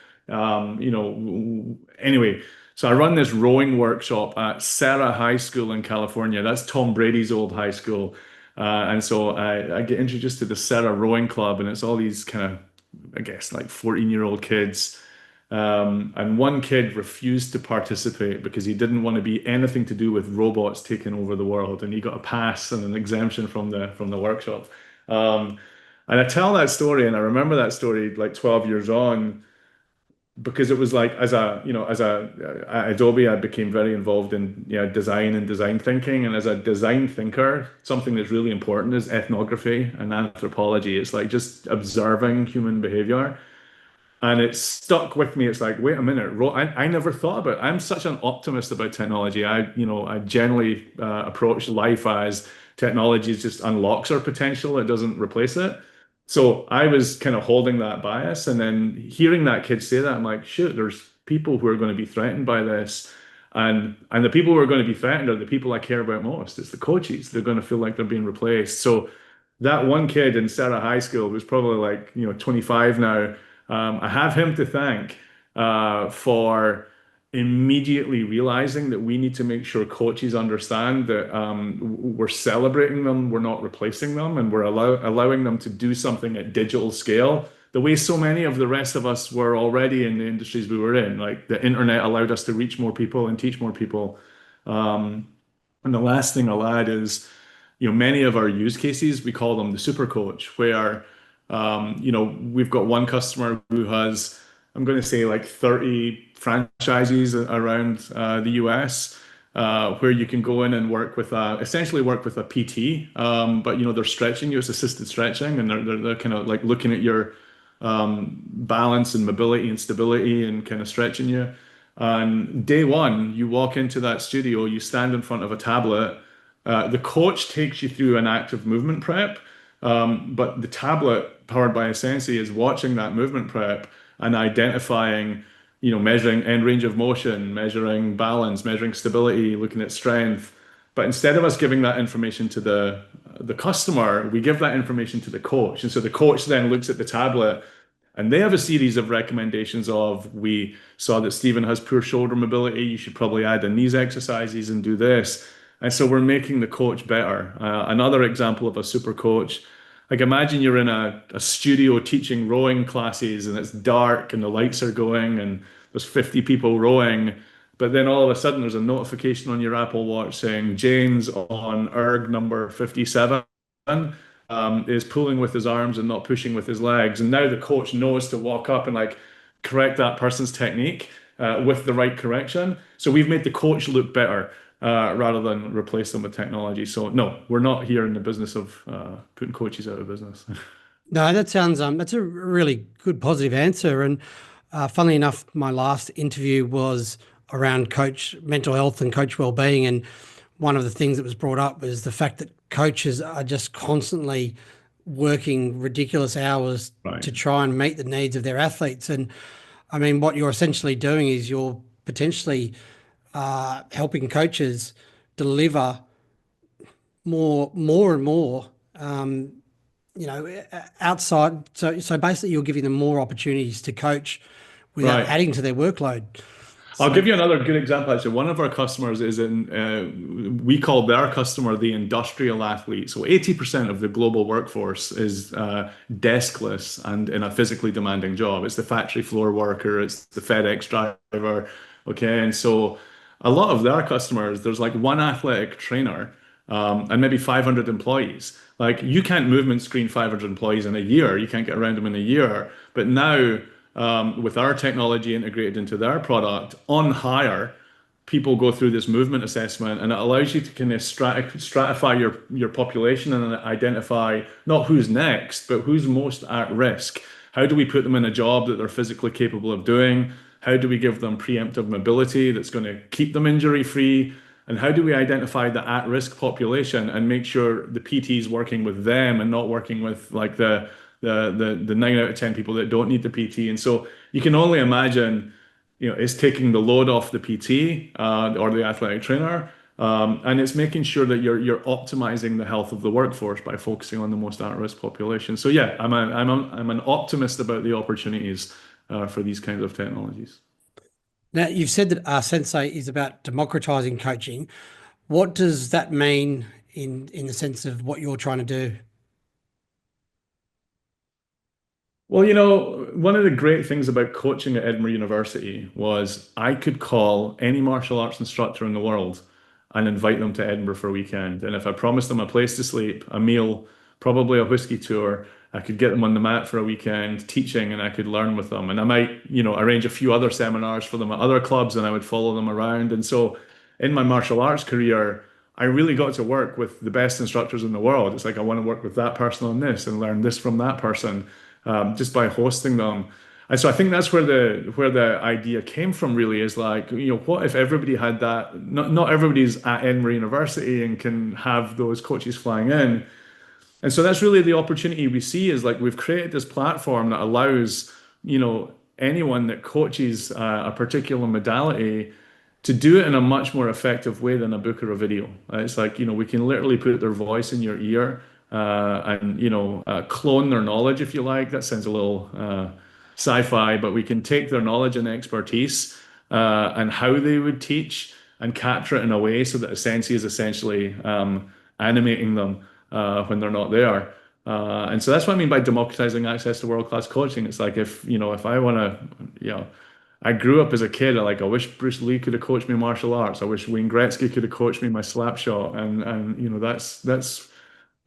anyway, so I run this rowing workshop at Serra High School in California. That's Tom Brady's old high school. And so I get introduced to the Serra Rowing Club, and it's all these kind of, I guess, like 14-year-old kids. And one kid refused to participate because he didn't want to be anything to do with robots taking over the world, and he got a pass and an exemption from the workshop. Um, and I tell that story, and I remember that story like 12 years on because it was like at Adobe, I became very involved in design and design thinking, and as a design thinker, something that's really important is ethnography and anthropology. It's like just observing human behavior. And it stuck with me. It's like, wait a minute, I never thought about it. I'm such an optimist about technology. I generally approach life as technology just unlocks our potential. It doesn't replace it. So I was kind of holding that bias. And then hearing that kid say that, I'm like, shoot, there's people who are going to be threatened by this. And the people who are going to be threatened are the people I care about most. It's the coaches. They're going to feel like they're being replaced. So that one kid in Sarah High School who's probably like, 25 now. I have him to thank for immediately realizing that we need to make sure coaches understand that we're celebrating them, we're not replacing them, and we're allowing them to do something at digital scale the way so many of the rest of us were already in the industries we were in. Like the internet allowed us to reach more people and teach more people. Um, and the last thing I'll add is, many of our use cases, we call them the super coach, where, we've got one customer who has, I'm going to say like 30 franchises around the US, where you can go in and essentially work with a PT, but they're stretching you, it's assisted stretching, and they're kind of like looking at your balance and mobility and stability and kind of stretching you. And day one, you walk into that studio, you stand in front of a tablet. The coach takes you through an active movement prep, but the tablet powered by ASENSEI is watching that movement prep and identifying, measuring end range of motion, measuring balance, measuring stability, looking at strength. But instead of us giving that information to the customer, we give that information to the coach. And so the coach then looks at the tablet and they have a series of recommendations of, we saw that Stephen has poor shoulder mobility. You should probably add in these exercises and do this. And so we're making the coach better. Another example of a super coach, like imagine you're in a studio teaching rowing classes and it's dark and the lights are going and there's 50 people rowing, but then all of a sudden there's a notification on your Apple Watch saying James on erg number 57 is pulling with his arms and not pushing with his legs. And now the coach knows to walk up and like correct that person's technique with the right correction. So we've made the coach look better rather than replace them with technology. So no, we're not here in the business of putting coaches out of business. No, that sounds that's a really good positive answer. And funnily enough, my last interview was around coach mental health and coach well-being, and one of the things that was brought up was the fact that coaches are just constantly working ridiculous hours Right. to try and meet the needs of their athletes. And I mean, what you're essentially doing is you're potentially helping coaches deliver more and more. Outside. So basically, you're giving them more opportunities to coach without Right. adding to their workload. I'll So give you another good example. Actually, one of our customers is we call their customer the industrial athlete. So 80% of the global workforce is deskless and in a physically demanding job. It's the factory floor worker, it's the FedEx driver. Okay. And so a lot of their customers, there's like one athletic trainer and maybe 500 employees. Like you can't movement screen 500 employees in a year. You can't get around them in a year. But now, with our technology integrated into their product on hire, people go through this movement assessment and it allows you to kind of stratify your population and identify not who's next, but who's most at risk. How do we put them in a job that they're physically capable of doing? How do we give them preemptive mobility that's going to keep them injury free? And how do we identify the at-risk population and make sure the PT is working with them and not working with like the 9 out of 10 people that don't need the PT? And so you can only imagine, it's taking the load off the PT or the athletic trainer, and it's making sure that you're optimizing the health of the workforce by focusing on the most at-risk population. So yeah, I'm an optimist about the opportunities for these kinds of technologies. now you've said that Sensei is about democratizing coaching. What does that mean in the sense of what you're trying to do? Well, one of the great things about coaching at Edinburgh University was I could call any martial arts instructor in the world and invite them to Edinburgh for a weekend. And if I promised them a place to sleep, a meal, probably a whiskey tour, I could get them on the mat for a weekend teaching and I could learn with them. And I might, arrange a few other seminars for them at other clubs and I would follow them around. And so in my martial arts career, I really got to work with the best instructors in the world. It's like I want to work with that person on this and learn this from that person just by hosting them. And so I think that's where the idea came from really is like, what if everybody had that? Not everybody's at Edinburgh University and can have those coaches flying in. And so that's really the opportunity we see is like we've created this platform that allows, anyone that coaches a particular modality to do it in a much more effective way than a book or a video. It's like, we can literally put their voice in your ear and, clone their knowledge, if you like. That sounds a little sci-fi, but we can take their knowledge and expertise and how they would teach and capture it in a way so that a sensei is essentially animating them when they're not there. And so that's what I mean by democratizing access to world-class coaching. It's like if I want to, I grew up as a kid, I wish Bruce Lee could have coached me martial arts. I wish Wayne Gretzky could have coached me my slap shot. And that's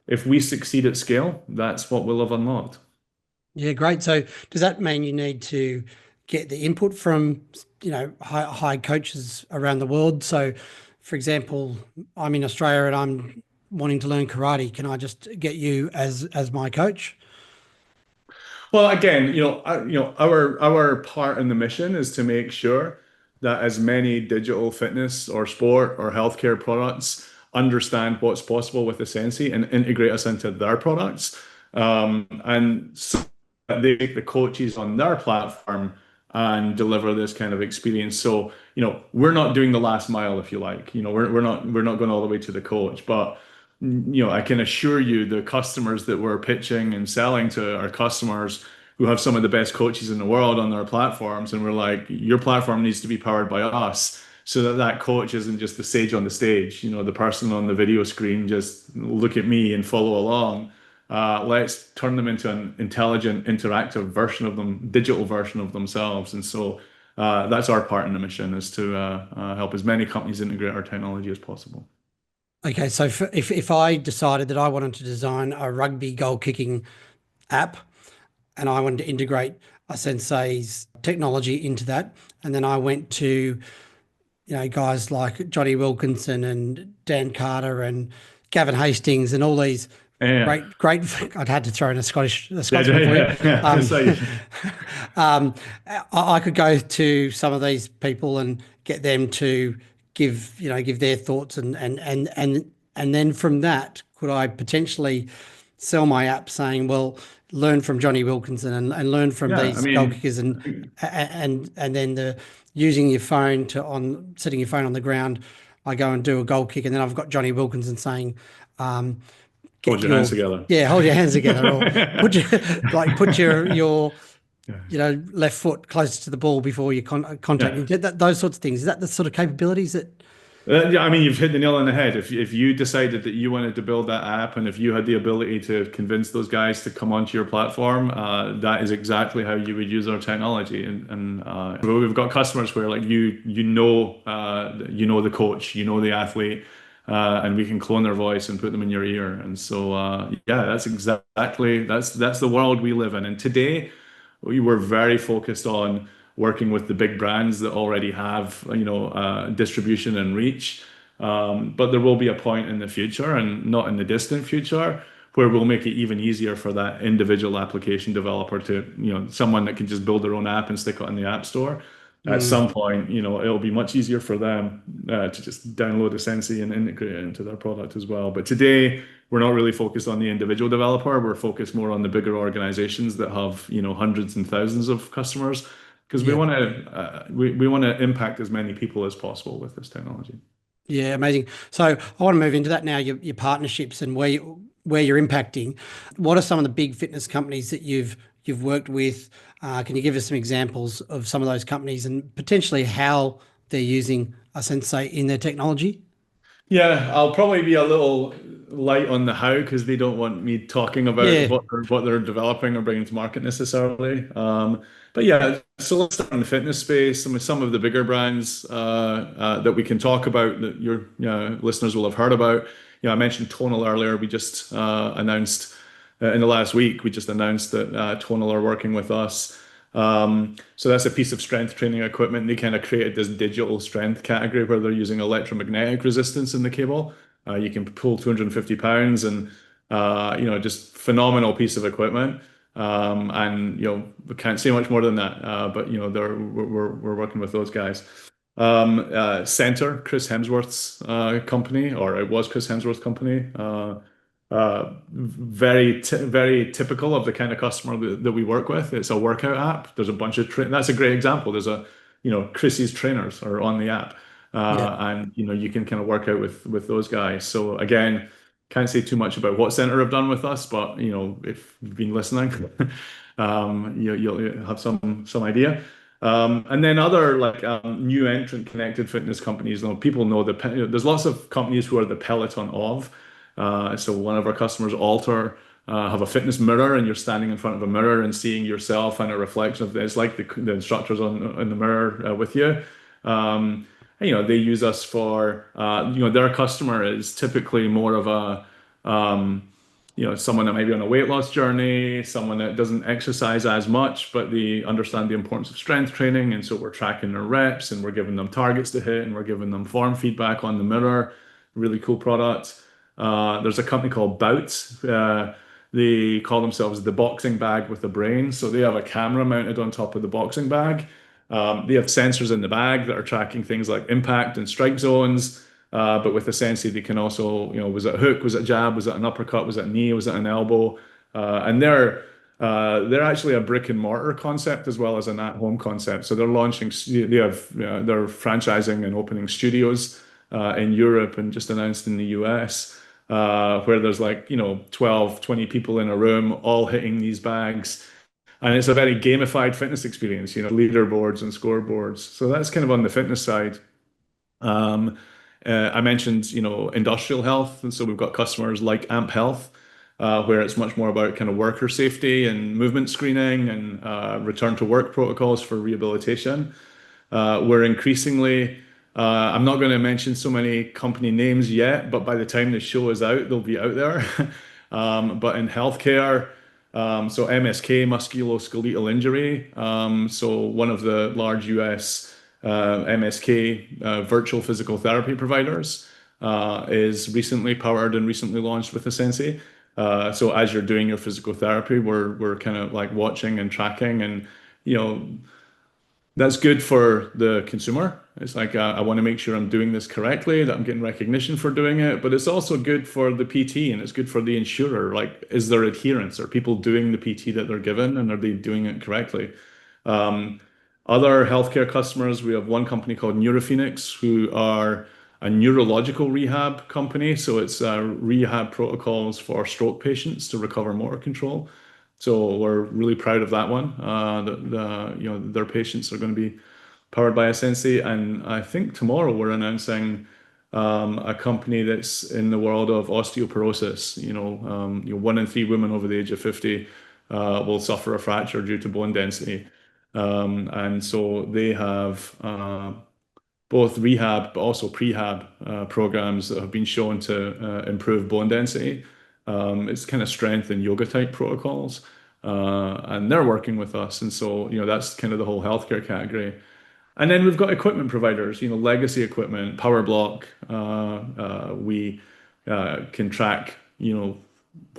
if we succeed at scale, that's what we'll have unlocked. Yeah, great. So does that mean you need to get the input from, high coaches around the world? So, for example, I'm in Australia and I'm wanting to learn karate. Can I just get you as my coach? Well, again, our part in the mission is to make sure that as many digital fitness or sport or healthcare products understand what's possible with the Sensei and integrate us into their products. And so that they make the coaches on their platform and deliver this kind of experience. So, we're not doing the last mile, if you like. We're not going all the way to the coach, but I can assure you the customers that we're pitching and selling to are customers who have some of the best coaches in the world on their platforms. And we're like, your platform needs to be powered by us so that that coach isn't just the sage on the stage, the person on the video screen, just look at me and follow along. Let's turn them into an intelligent, interactive version of them, digital version of themselves. And so that's our part in the mission is to help as many companies integrate our technology as possible. Okay, so if I decided that I wanted to design a rugby goal kicking app and I wanted to integrate a Sensei's technology into that, and then I went to guys like Johnny Wilkinson and Dan Carter and Gavin Hastings and all these Yeah. great. I'd had to throw in a Yeah, Scotsman for you. yeah. So, Um, I could go to some of these people and get them to give their thoughts and then from that, could I potentially sell my app saying, well, learn from Johnny Wilkinson and learn from yeah, I these goal mean, kickers and then the using your phone to on setting your phone on the ground, I go and do a goal kick and then I've got Johnny Wilkinson saying, hold get your hands your together. yeah, hold your hands together or put your put your Yeah. left foot closer to the ball before you contact Yeah. and those sorts of things. Is that the sort of capabilities that Yeah, I mean, you've hit the nail on the head. If you decided that you wanted to build that app, and if you had the ability to convince those guys to come onto your platform, that is exactly how you would use our technology. And we've got customers where like you know the coach, you know the athlete, and we can clone their voice and put them in your ear. And so yeah, that's the world we live in. And today we were very focused on working with the big brands that already have, distribution and reach. But there will be a point in the future, and not in the distant future, where we'll make it even easier for that individual application developer to, someone that can just build their own app and stick it in the App Store. At some point, it'll be much easier for them to just download a Sensei and integrate it into their product as well. But today, we're not really focused on the individual developer. We're focused more on the bigger organizations that have, hundreds and thousands of customers because we yeah. want to we want to impact as many people as possible with this technology. Yeah, amazing. So I want to move into that now, your partnerships and where you're impacting. What are some of the big fitness companies that you've worked with? Can you give us some examples of some of those companies and potentially how they're using a Sensei in their technology? Yeah, I'll probably be a little light on the how because they don't want me talking about Yeah, what they're developing or bringing to market necessarily. But yeah, so let's start in the fitness space. Some of the bigger brands that we can talk about that your listeners will have heard about. I mentioned Tonal earlier. We just announced in the last week. We just announced that Tonal are working with us. So that's a piece of strength training equipment. They kind of created this digital strength category where they're using electromagnetic resistance in the cable. You can pull 250 pounds and, just phenomenal piece of equipment. And, we can't say much more than that. But, we're working with those guys. Center, Chris Hemsworth's company, or it was Chris Hemsworth's company. Very typical of the kind of customer that we work with. It's a workout app. There's a bunch of that's a great example. There's Chrissy's trainers are on the app, yeah, and you can kind of work out with those guys. So again, can't say too much about what Center have done with us, but if you've been listening, you'll have some idea. And then other like new entrant connected fitness companies. People know there's lots of companies who are the Peloton of. So one of our customers, Alter, have a fitness mirror, and you're standing in front of a mirror and seeing yourself and a reflection of this, like the instructors in the mirror with you. They use us for, their customer is typically more of a, someone that might be on a weight loss journey, someone that doesn't exercise as much, but they understand the importance of strength training. And so we're tracking their reps and we're giving them targets to hit and we're giving them form feedback on the mirror. Really cool product. There's a company called Bout. They call themselves the boxing bag with a brain. So they have a camera mounted on top of the boxing bag. They have sensors in the bag that are tracking things like impact and strike zones. But with the Sensei, they can also, was it a hook? Was it a jab? Was it an uppercut? Was it a knee? Was it an elbow? And they're actually a brick and mortar concept as well as an at-home concept. So they're launching, they're franchising and opening studios in Europe and just announced in the US, where there's like, 12, 20 people in a room all hitting these bags. And it's a very gamified fitness experience, leaderboards and scoreboards. So that's kind of on the fitness side. Um, I mentioned, industrial health, and so we've got customers like Amp Health, where it's much more about kind of worker safety and movement screening and return to work protocols for rehabilitation. We're increasingly, I'm not going to mention so many company names yet, but by the time the show is out, they'll be out there. But in healthcare, so MSK, musculoskeletal injury, so one of the large US MSK virtual physical therapy providers is recently powered and recently launched with ASENSEI. So as you're doing your physical therapy, we're kind of like watching and tracking, and you know that's good for the consumer. It's like I want to make sure I'm doing this correctly, that I'm getting recognition for doing it, but it's also good for the PT and it's good for the insurer. Like, is there adherence? Are people doing the PT that they're given and are they doing it correctly? Um, Other healthcare customers, we have one company called Neurophoenix, who are a neurological rehab company. So it's rehab protocols for stroke patients to recover motor control. So we're really proud of that one. Their patients are going to be powered by ASENSEI, and I think tomorrow we're announcing a company that's in the world of osteoporosis. 1 in 3 women over the age of 50 will suffer a fracture due to bone density, and so they have both rehab but also prehab programs that have been shown to improve bone density. It's kind of strength and yoga type protocols, and they're working with us, and so that's kind of the whole healthcare category. And then we've got equipment providers, legacy equipment, power block. We can track,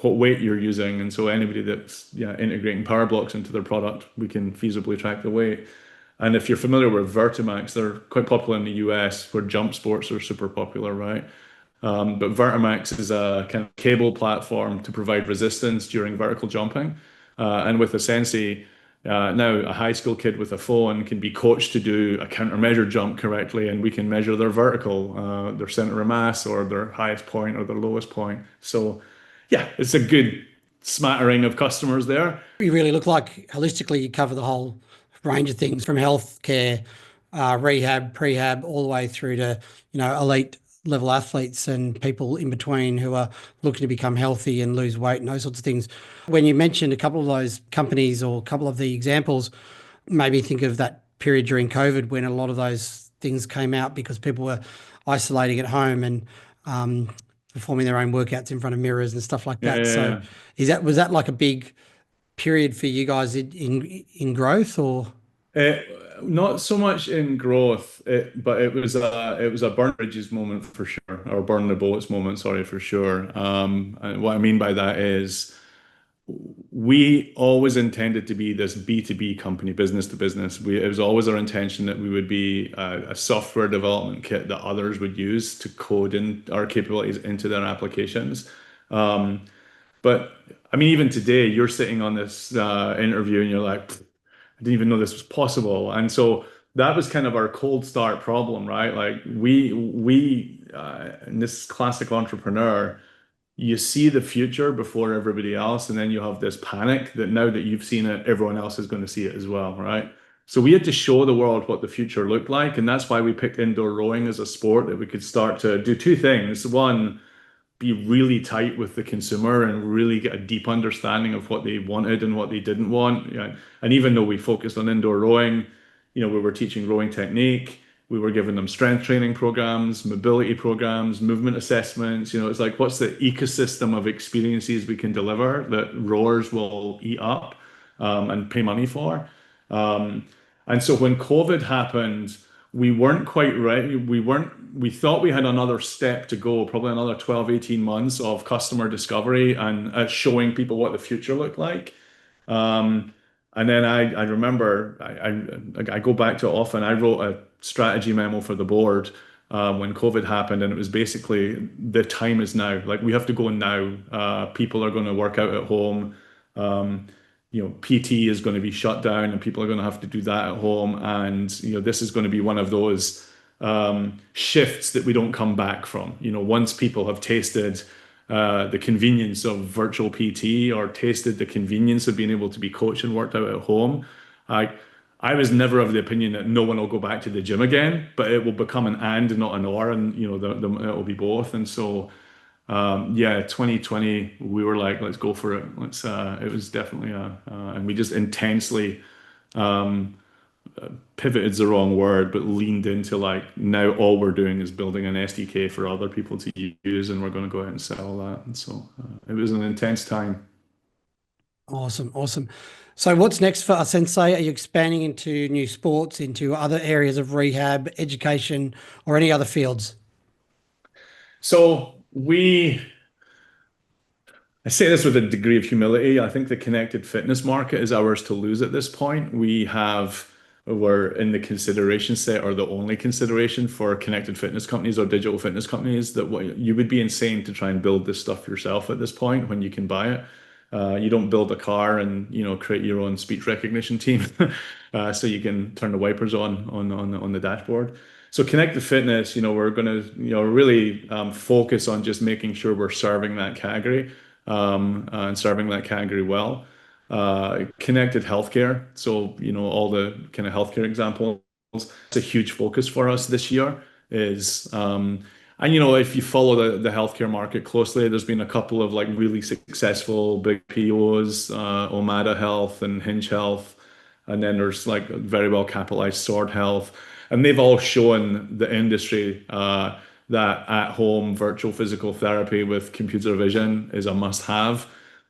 what weight you're using. And so anybody that's integrating power blocks into their product, we can feasibly track the weight. And if you're familiar with Vertimax, they're quite popular in the US where jump sports are super popular, right? But Vertimax is a kind of cable platform to provide resistance during vertical jumping. And with a Sensei, now a high school kid with a phone can be coached to do a countermeasure jump correctly, and we can measure their vertical, their center of mass, or their highest point or their lowest point. So, yeah, it's a good smattering of customers there. You really look like holistically you cover the whole range of things from healthcare, rehab, prehab, all the way through to, elite level athletes and people in between who are looking to become healthy and lose weight and those sorts of things. When you mentioned a couple of those companies or a couple of the examples, maybe think of that period during COVID when a lot of those things came out because people were isolating at home and performing their own workouts in front of mirrors and stuff like Yeah, that. yeah, So yeah. was that like a big period for you guys in growth or? Uh, Not so much in growth, but it was a burn bridges moment for sure, or burn the boats moment, sorry, for sure. And what I mean by that is we always intended to be this B2B company, business to business. It was always our intention that we would be a software development kit that others would use to code in our capabilities into their applications. Um, but I mean, even today, you're sitting on this interview and you're like, I didn't even know this was possible. And so that was kind of our cold start problem, right? Like in this classic entrepreneur, you see the future before everybody else, and then you have this panic that now that you've seen it, everyone else is going to see it as well, right? So we had to show the world what the future looked like, and that's why we picked indoor rowing as a sport that we could start to do two things. One, be really tight with the consumer and really get a deep understanding of what they wanted and what they didn't want. Yeah. And even though we focused on indoor rowing, we were teaching rowing technique, we were giving them strength training programs, mobility programs, movement assessments. It's like, what's the ecosystem of experiences we can deliver that rowers will eat up and pay money for? Um, and so when COVID happened, we weren't quite ready. We thought we had another step to go, probably another 12, 18 months of customer discovery and showing people what the future looked like. Um, and then I remember I go back to it often. I wrote a strategy memo for the board when COVID happened, and it was basically the time is now. Like we have to go now. People are going to work out at home. Um, PT is going to be shut down, and people are going to have to do that at home. And this is going to be one of those shifts that we don't come back from. Once people have tasted the convenience of virtual PT or tasted the convenience of being able to be coached and worked out at home. I I was never of the opinion that no one will go back to the gym again, but it will become an and, not an or, and it will be both. And so, yeah, 2020, we were like, let's go for it. It was definitely and we just intensely pivoted's the wrong word, but leaned into like now all we're doing is building an SDK for other people to use, and we're going to go out and sell that. And so it was an intense time. Awesome, awesome. So what's next for Sensei? Are you expanding into new sports, into other areas of rehab, education, or any other fields? So I say this with a degree of humility. I think the connected fitness market is ours to lose at this point. We're in the consideration set or the only consideration for connected fitness companies or digital fitness companies that you would be insane to try and build this stuff yourself at this point when you can buy it. You don't build a car and create your own speech recognition team so you can turn the wipers on the dashboard. So connected fitness, we're going to really focus on just making sure we're serving that category and serving that category well. Connected healthcare, so all the kind of healthcare examples. It's a huge focus for us this year. Is and if you follow the healthcare market closely, there's been a couple of like really successful big POs, Omada Health and Hinge Health, and then there's like very well capitalized Sword Health, and they've all shown the industry that at home virtual physical therapy with computer vision is a must have.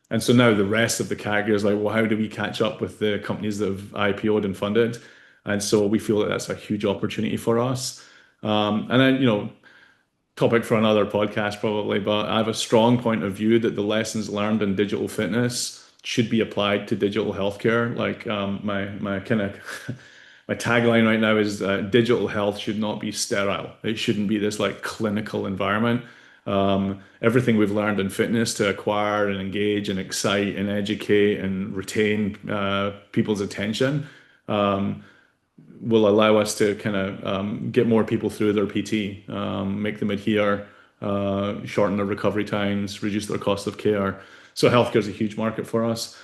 And so now the rest of the category is like, well, how do we catch up with the companies that have IPO'd and funded? And so we feel that that's a huge opportunity for us. And then, topic for another podcast probably, but I have a strong point of view that the lessons learned in digital fitness should be applied to digital healthcare. Like my kind of my tagline right now is digital health should not be sterile. It shouldn't be this like clinical environment. Everything we've learned in fitness to acquire and engage and excite and educate and retain people's attention will allow us to kind of get more people through their PT, make them adhere, shorten their recovery times, reduce their cost of care. So healthcare is a huge market for us.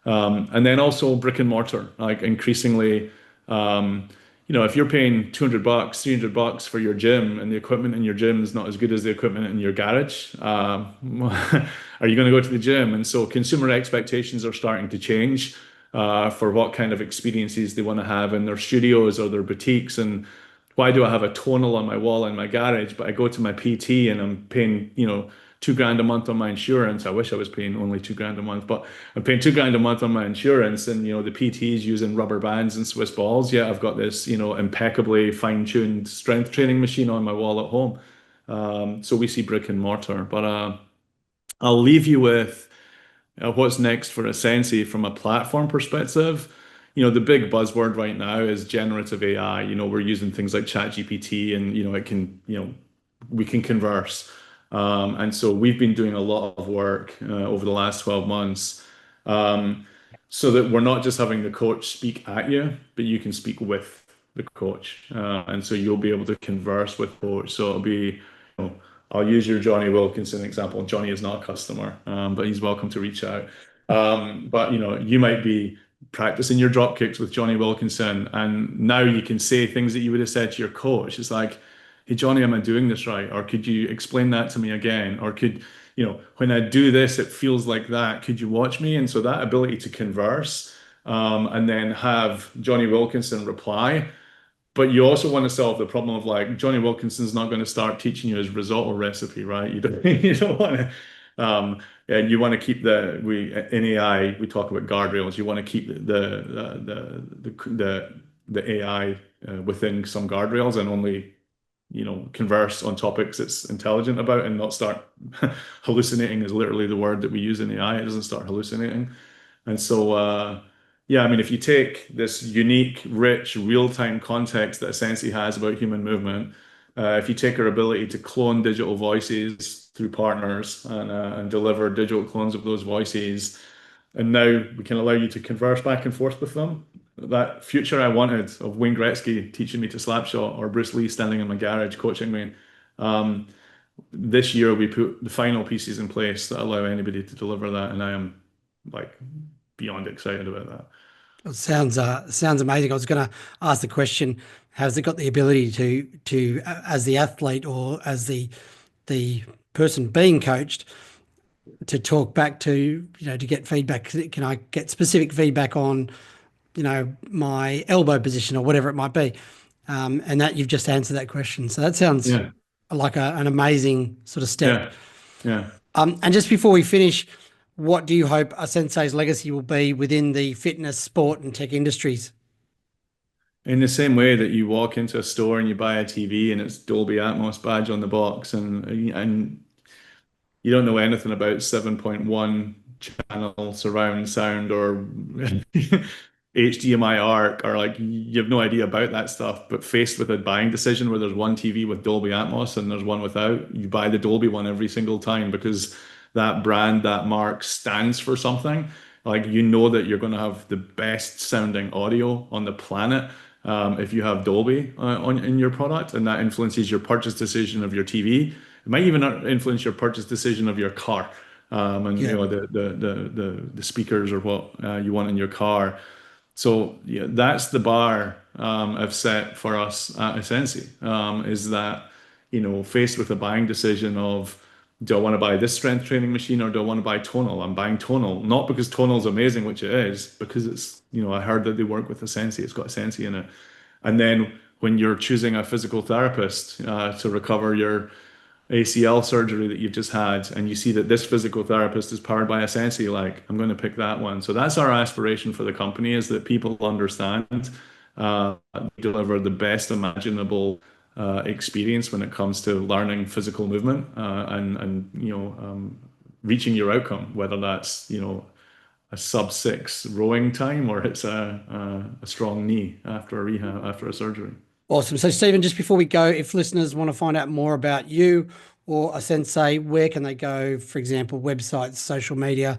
And then also brick and mortar, like increasingly, if you're paying 200 bucks, 300 bucks for your gym and the equipment in your gym is not as good as the equipment in your garage, are you going to go to the gym? And so consumer expectations are starting to change for what kind of experiences they want to have in their studios or their boutiques. And why do I have a tonal on my wall in my garage, but I go to my PT and I'm paying, $2,000 a month on my insurance. I wish I was paying only $2,000 a month, but I'm paying $2,000 a month on my insurance, and the PT is using rubber bands and Swiss balls. Yeah, I've got this, impeccably fine-tuned strength training machine on my wall at home. So we see brick and mortar, but I'll leave you with what's next for Ascensi from a platform perspective. The big buzzword right now is generative AI. We're using things like ChatGPT, and we can converse. And so we've been doing a lot of work over the last 12 months, so that we're not just having the coach speak at you, but you can speak with the coach. And so you'll be able to converse with coach. So it'll be, I'll use your Johnny Wilkinson example. Johnny is not a customer, but he's welcome to reach out. But you might be practicing your drop kicks with Johnny Wilkinson, and now you can say things that you would have said to your coach. It's like, hey Johnny, am I doing this right? Or could you explain that to me again? Or when I do this, it feels like that. Could you watch me? And so that ability to converse, and then have Johnny Wilkinson reply. But you also want to solve the problem of like Johnny Wilkinson's not going to start teaching you his risotto recipe, right? You don't you don't want to and you want to keep we in AI we talk about guardrails. You want to keep the AI within some guardrails and only converse on topics it's intelligent about and not start hallucinating is literally the word that we use in AI. It doesn't start hallucinating. And so, yeah, I mean, if you take this unique, rich, real-time context that Sensi has about human movement, if you take our ability to clone digital voices through partners and deliver digital clones of those voices, and now we can allow you to converse back and forth with them. That future I wanted of Wayne Gretzky teaching me to slap shot or Bruce Lee standing in my garage coaching me. Um, this year we put the final pieces in place that allow anybody to deliver that, and I am like beyond excited about that. It sounds amazing. I was going to ask the question: has it got the ability to as the athlete or as the person being coached to talk back to to get feedback? Can I get specific feedback on my elbow position or whatever it might be? And that you've just answered that question. So that sounds Yeah, like an amazing sort of step. yeah, yeah. And just before we finish, what do you hope a sensei's legacy will be within the fitness, sport, and tech industries? In the same way that you walk into a store and you buy a TV and it's Dolby Atmos badge on the box, and you don't know anything about 7.1 channel surround sound or HDMI ARC, or like you have no idea about that stuff. But faced with a buying decision where there's one TV with Dolby Atmos and there's one without, you buy the Dolby one every single time because that brand, that mark stands for something. Like you know that you're going to have the best sounding audio on the planet if you have Dolby in your product, and that influences your purchase decision of your TV. It might even influence your purchase decision of your car, and Yeah. the speakers or what you want in your car. So yeah, that's the bar I've set for us at ASENSEI, is that faced with a buying decision of, do I want to buy this strength training machine or do I want to buy tonal? I'm buying tonal, not because tonal's amazing, which it is, because it's, I heard that they work with ASENSEI, it's got ASENSEI in it. And then when you're choosing a physical therapist to recover your ACL surgery that you've just had, and you see that this physical therapist is powered by ASENSEI, like I'm going to pick that one. So that's our aspiration for the company, is that people understand deliver the best imaginable experience when it comes to learning physical movement and reaching your outcome, whether that's a sub 6 rowing time or it's a strong knee after a rehab, after a surgery. Awesome. So, Stephen, just before we go, if listeners want to find out more about you or a sensei, where can they go? For example, websites, social media.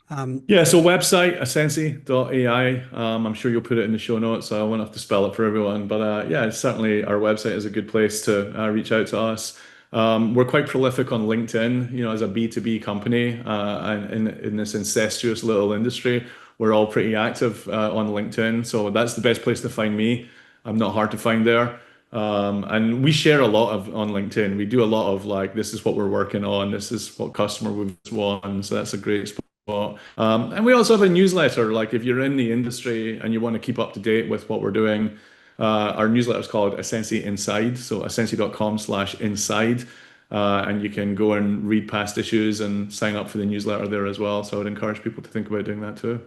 Yeah, so website, asensei.ai. I'm sure you'll put it in the show notes, so I won't have to spell it for everyone. But yeah, certainly our website is a good place to reach out to us. We're quite prolific on LinkedIn, as a B2B company, and in this incestuous little industry, we're all pretty active on LinkedIn. So that's the best place to find me. I'm not hard to find there. And we share a lot on LinkedIn. We do a lot of like, this is what we're working on. This is what customer we've won. So that's a great spot. And we also have a newsletter. Like if you're in the industry and you want to keep up to date with what we're doing, our newsletter is called ASENSEI Inside. So asensei.com/inside. And you can go and read past issues and sign up for the newsletter there as well. So I'd encourage people to think about doing that too.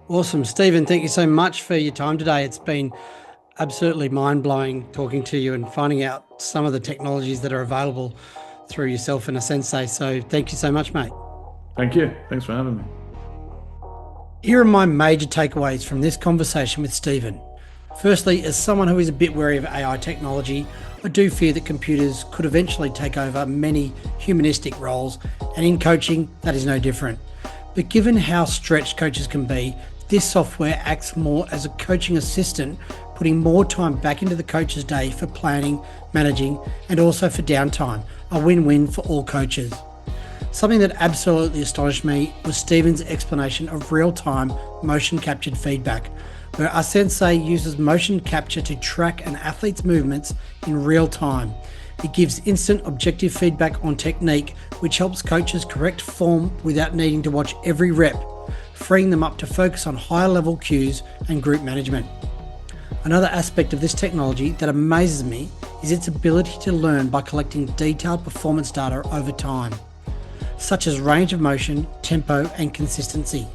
Awesome. Stephen, thank you so much for your time today. It's been absolutely mind-blowing talking to you and finding out some of the technologies that are available through yourself and a sensei. So thank you so much, mate. Thank you. Thanks for having me. Here are my major takeaways from this conversation with Stephen. Firstly, as someone who is a bit wary of AI technology, I do fear that computers could eventually take over many humanistic roles, and in coaching, that is no different. But given how stretched coaches can be, this software acts more as a coaching assistant, putting more time back into the coach's day for planning, managing, and also for downtime, a win-win for all coaches. Something that absolutely astonished me was Stephen's explanation of real-time motion captured feedback, where our sensei uses motion capture to track an athlete's movements in real time. It gives instant objective feedback on technique, which helps coaches correct form without needing to watch every rep, freeing them up to focus on higher level cues and group management. Another aspect of this technology that amazes me is its ability to learn by collecting detailed performance data over time, such as range of motion, tempo, and consistency.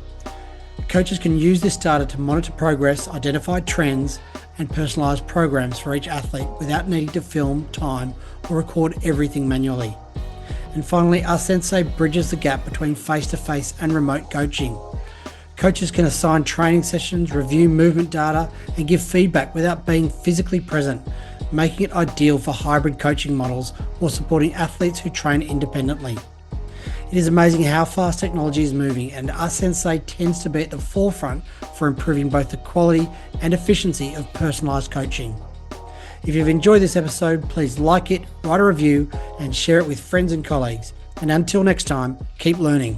Coaches can use this data to monitor progress, identify trends, and personalise programs for each athlete without needing to film, time, or record everything manually. And finally, our sensei bridges the gap between face-to-face and remote coaching. Coaches can assign training sessions, review movement data, and give feedback without being physically present, making it ideal for hybrid coaching models or supporting athletes who train independently. It is amazing how fast technology is moving, and our sensei tends to be at the forefront for improving both the quality and efficiency of personalised coaching. If you've enjoyed this episode, please like it, write a review, and share it with friends and colleagues. And until next time, keep learning.